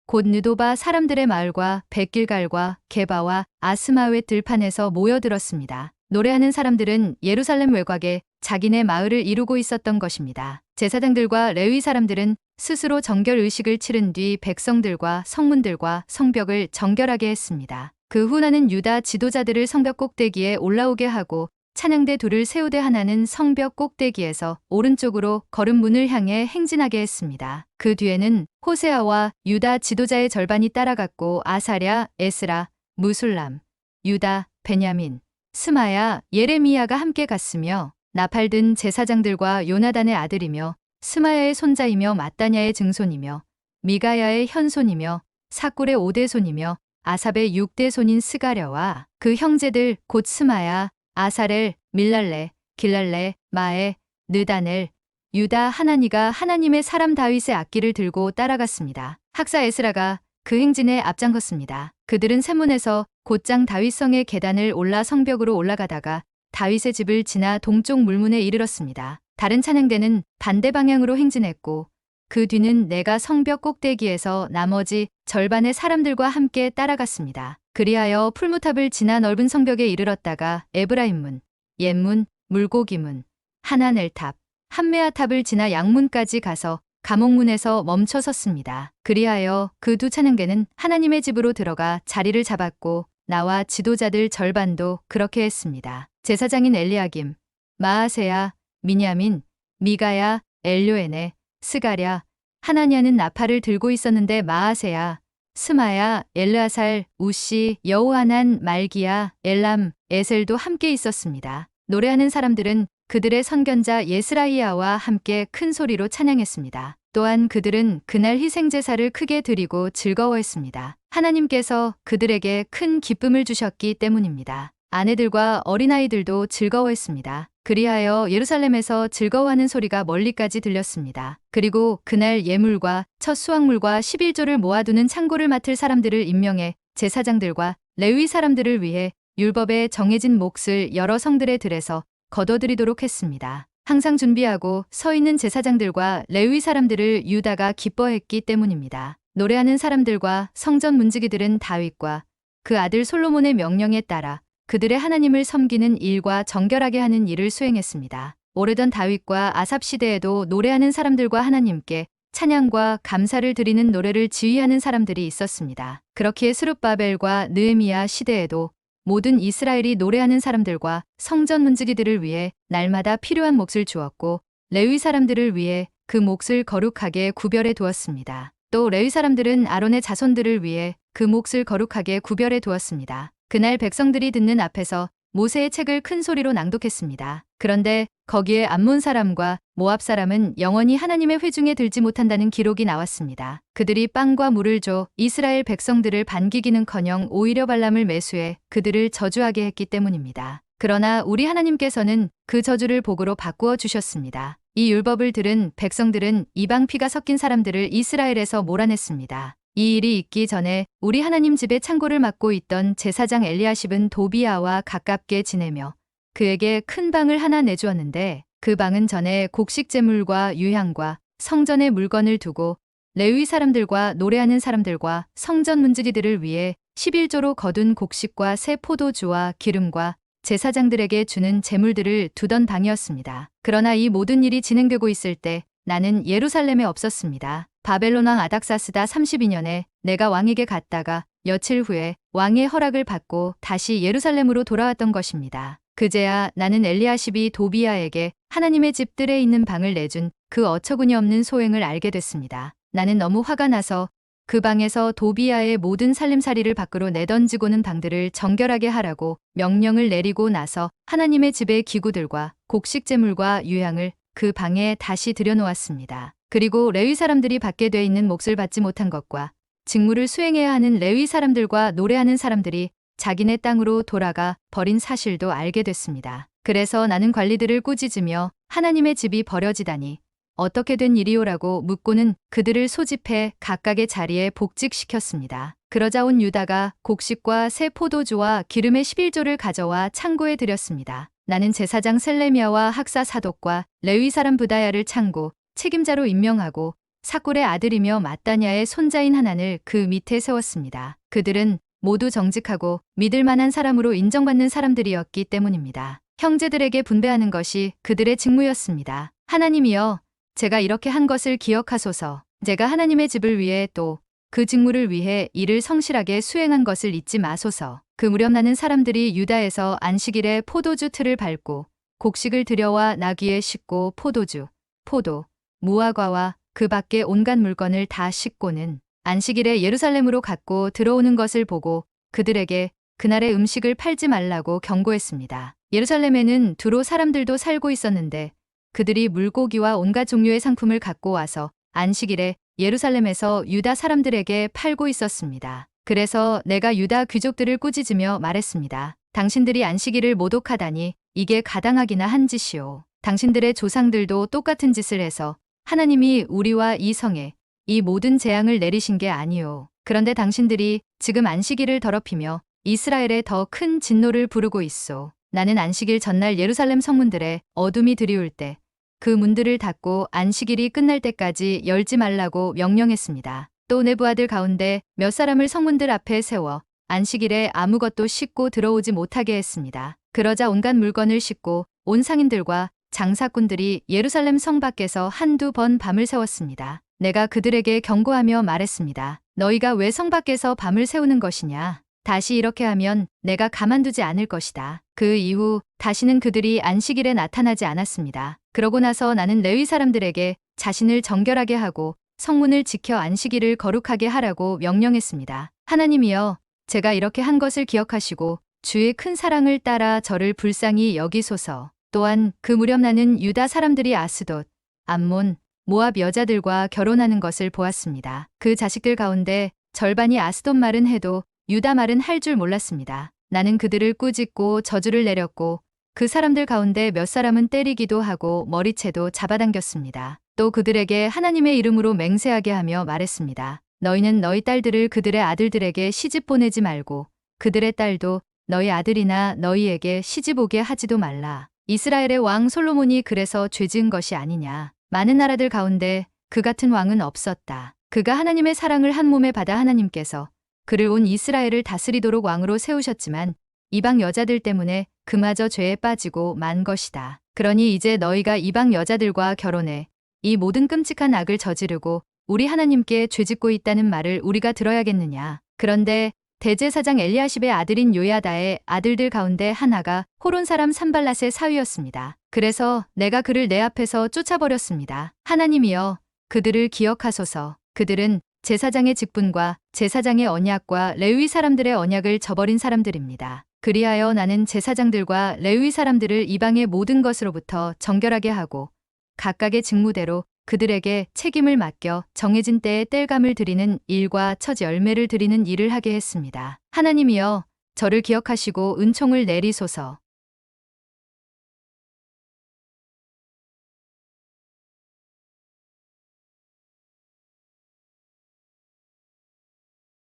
곧 느도바 사람들의 마을과 백길갈과 게바와 아스마웻 들판에서 모여들었습니다. 노래하는 사람들은 예루살렘 외곽에 자기네 마을을 이루고 있었던 것입니다. 제사장들과 레위 사람들은 스스로 정결 의식을 치른 뒤 백성들과 성문들과 성벽을 정결하게 했습니다. 그 후 나는 유다 지도자들을 성벽 꼭대기에 올라오게 하고 찬양대 둘을 세우되 하나는 성벽 꼭대기에서 오른쪽으로 걸음문을 향해 행진하게 했습니다. 그 뒤에는 호세아와 유다 지도자의 절반이 따라갔고 아사랴, 에스라, 무술람, 유다, 베냐민, 스마야, 예레미야가 함께 갔으며 나팔 든 제사장들과 요나단의 아들이며 스마야의 손자이며 마따냐의 증손이며 미가야의 현손이며 사꿀의 5대손이며 아삽의 6대손인 스가랴와 그 형제들 곧 스마야, 아사렐, 밀랄레, 길랄레, 마에, 느다넬, 유다 하나니가 하나님의 사람 다윗의 악기를 들고 따라갔습니다. 학사 에스라가 그 행진에 앞장섰습니다. 그들은 샘문에서 곧장 다윗성의 계단을 올라 성벽으로 올라가다가 다윗의 집을 지나 동쪽 물문에 이르렀습니다. 다른 찬양대는 반대 방향으로 행진했고 그 뒤는 내가 성벽 꼭대기에서 나머지 절반의 사람들과 함께 따라갔습니다. 그리하여 풀무탑을 지나 넓은 성벽에 이르렀다가 에브라임문, 옛문, 물고기문, 하나넬탑, 함메아탑을 지나 양문까지 가서 감옥문에서 멈춰 섰습니다. 그리하여 그 두 찬양대는 하나님의 집으로 들어가 자리를 잡았고 나와 지도자들 절반도 그렇게 했습니다. 제사장인 엘리야김, 마아세야, 미냐민, 미가야, 엘요에네, 스가랴, 하나냐는 나팔을 들고 있었는데 마아세야, 스마야, 엘르아살, 우시, 여호하난, 말기야, 엘람, 에셀도 함께 있었습니다. 노래하는 사람들은 그들의 선견자 예스라이야와 함께 큰 소리로 찬양했습니다. 또한 그들은 그날 희생제사를 크게 드리고 즐거워했습니다. 하나님께서 그들에게 큰 기쁨을 주셨기 때문입니다. 아내들과 어린아이들도 즐거워했습니다. 그리하여 예루살렘에서 즐거워하는 소리가 멀리까지 들렸습니다. 그리고 그날 예물과 첫 수확물과 11조를 모아두는 창고를 맡을 사람들을 임명해 제사장들과 레위 사람들을 위해 율법에 정해진 몫을 여러 성들의 들에서 거둬들이도록 했습니다. 항상 준비하고 서 있는 제사장들과 레위 사람들을 유다가 기뻐했기 때문입니다. 노래하는 사람들과 성전 문지기들은 다윗과 그 아들 솔로몬의 명령에 따라 그들의 하나님을 섬기는 일과 정결하게 하는 일을 수행했습니다. 오래전 다윗과 아삽 시대에도 노래하는 사람들과 하나님께 찬양과 감사를 드리는 노래를 지휘하는 사람들이 있었습니다. 그렇기에 스룹바벨과 느헤미야 시대에도 모든 이스라엘이 노래하는 사람들과 성전 문지기들을 위해 날마다 필요한 몫을 주었고 레위 사람들을 위해 그 몫을 거룩하게 구별해 두었습니다. 또 레위 사람들은 아론의 자손들을 위해 그 몫을 거룩하게 구별해 두었습니다. 그날 백성들이 듣는 앞에서 모세의 책을 큰 소리로 낭독했습니다. 그런데 거기에 암몬 사람과 모압 사람은 영원히 하나님의 회중에 들지 못한다는 기록이 나왔습니다. 그들이 빵과 물을 줘 이스라엘 백성들을 반기기는커녕 오히려 발람을 매수해 그들을 저주하게 했기 때문입니다. 그러나 우리 하나님께서는 그 저주를 복으로 바꾸어 주셨습니다. 이 율법을 들은 백성들은 이방 피가 섞인 사람들을 이스라엘에서 몰아냈습니다. 이 일이 있기 전에 우리 하나님 집의 창고를 맡고 있던 제사장 엘리야십은 도비야와 가깝게 지내며 그에게 큰 방을 하나 내주었는데 그 방은 전에 곡식 제물과 유향과 성전의 물건을 두고 레위 사람들과 노래하는 사람들과 성전 문지기들을 위해 11조로 거둔 곡식과 새 포도주와 기름과 제사장들에게 주는 제물들을 두던 방이었습니다. 그러나 이 모든 일이 진행되고 있을 때 나는 예루살렘에 없었습니다. 바벨론 왕 아닥사스다 32년에 내가 왕에게 갔다가 며칠 후에 왕의 허락을 받고 다시 예루살렘으로 돌아왔던 것입니다. 그제야 나는 엘리야십이 도비야에게 하나님의 집들에 있는 방을 내준 그 어처구니 없는 소행을 알게 됐습니다. 나는 너무 화가 나서 그 방에서 도비야의 모든 살림살이를 밖으로 내던지고는 방들을 정결하게 하라고 명령을 내리고 나서 하나님의 집의 기구들과 곡식제물과 유향을 그 방에 다시 들여놓았습니다. 그리고 레위 사람들이 받게 돼 있는 몫을 받지 못한 것과 직무를 수행해야 하는 레위 사람들과 노래하는 사람들이 자기네 땅으로 돌아가 버린 사실도 알게 됐습니다. 그래서 나는 관리들을 꾸짖으며 하나님의 집이 버려지다니 어떻게 된 일이오라고 묻고는 그들을 소집해 각각의 자리에 복직시켰습니다. 그러자 온 유다가 곡식과 새 포도주와 기름의 11조를 가져와 창고에 들였습니다. 나는 제사장 셀레미야와 학사 사독과 레위 사람 부다야를 창고 책임자로 임명하고 사꿀의 아들이며 마따냐의 손자인 하난을 그 밑에 세웠습니다. 그들은 모두 정직하고 믿을 만한 사람으로 인정받는 사람들이었기 때문입니다. 형제들에게 분배하는 것이 그들의 직무였습니다. 하나님이여, 제가 이렇게 한 것을 기억하소서. 제가 하나님의 집을 위해 또 그 직무를 위해 일을 성실하게 수행한 것을 잊지 마소서. 그 무렵 나는 사람들이 유다에서 안식일에 포도주 틀을 밟고 곡식을 들여와 나귀에 싣고 포도주, 포도, 무화과와 그 밖에 온갖 물건을 다 싣고는 안식일에 예루살렘으로 갖고 들어오는 것을 보고 그들에게 그날의 음식을 팔지 말라고 경고했습니다. 예루살렘에는 두로 사람들도 살고 있었는데 그들이 물고기와 온갖 종류의 상품을 갖고 와서 안식일에 예루살렘에서 유다 사람들에게 팔고 있었습니다. 그래서 내가 유다 귀족들을 꾸짖으며 말했습니다. 당신들이 안식일을 모독하다니 이게 가당하기나 한 짓이오. 당신들의 조상들도 똑같은 짓을 해서 하나님이 우리와 이 성에 이 모든 재앙을 내리신 게 아니오. 그런데 당신들이 지금 안식일을 더럽히며 이스라엘에 더 큰 진노를 부르고 있소. 나는 안식일 전날 예루살렘 성문들에 어둠이 드리울 때 그 문들을 닫고 안식일이 끝날 때까지 열지 말라고 명령했습니다. 또 내 부하들 가운데 몇 사람을 성문들 앞에 세워 안식일에 아무것도 싣고 들어오지 못하게 했습니다. 그러자 온갖 물건을 싣고 온 상인들과 장사꾼들이 예루살렘 성 밖에서 한두 번 밤을 새웠습니다. 내가 그들에게 경고하며 말했습니다. 너희가 왜 성 밖에서 밤을 새우는 것이냐? 다시 이렇게 하면 내가 가만두지 않을 것이다. 그 이후 다시는 그들이 안식일에 나타나지 않았습니다. 그러고 나서 나는 레위 사람들에게 자신을 정결하게 하고 성문을 지켜 안식일을 거룩하게 하라고 명령했습니다. 하나님이여, 제가 이렇게 한 것을 기억하시고 주의 큰 사랑을 따라 저를 불쌍히 여기소서. 또한 그 무렵 나는 유다 사람들이 아스돗, 암몬, 모압 여자들과 결혼하는 것을 보았습니다. 그 자식들 가운데 절반이 아스돗 말은 해도 유다 말은 할 줄 몰랐습니다. 나는 그들을 꾸짖고 저주를 내렸고 그 사람들 가운데 몇 사람은 때리기도 하고 머리채도 잡아당겼습니다. 또 그들에게 하나님의 이름으로 맹세하게 하며 말했습니다. 너희는 너희 딸들을 그들의 아들들에게 시집 보내지 말고 그들의 딸도 너희 아들이나 너희에게 시집 오게 하지도 말라. 이스라엘의 왕 솔로몬이 그래서 죄 지은 것이 아니냐. 많은 나라들 가운데 그 같은 왕은 없었다. 그가 하나님의 사랑을 한 몸에 받아 하나님께서 그를 온 이스라엘을 다스리도록 왕으로 세우셨지만 이방 여자들 때문에 그마저 죄에 빠지고 만 것이다. 그러니 이제 너희가 이방 여자들과 결혼해 이 모든 끔찍한 악을 저지르고 우리 하나님께 죄짓고 있다는 말을 우리가 들어야겠느냐. 그런데 대제사장 엘리야십의 아들인 요야다의 아들들 가운데 하나가 호론 사람 산발랏의 사위였습니다. 그래서 내가 그를 내 앞에서 쫓아버렸습니다. 하나님이여 그들을 기억하소서. 그들은 제사장의 직분과 제사장의 언약과 레위 사람들의 언약을 저버린 사람들입니다. 그리하여 나는 제사장들과 레위 사람들을 이방의 모든 것으로부터 정결하게 하고 각각의 직무대로 그들에게 책임을 맡겨 정해진 때에 땔감을 드리는 일과 첫 열매를 드리는 일을 하게 했습니다. 하나님이여 저를 기억하시고 은총을 내리소서.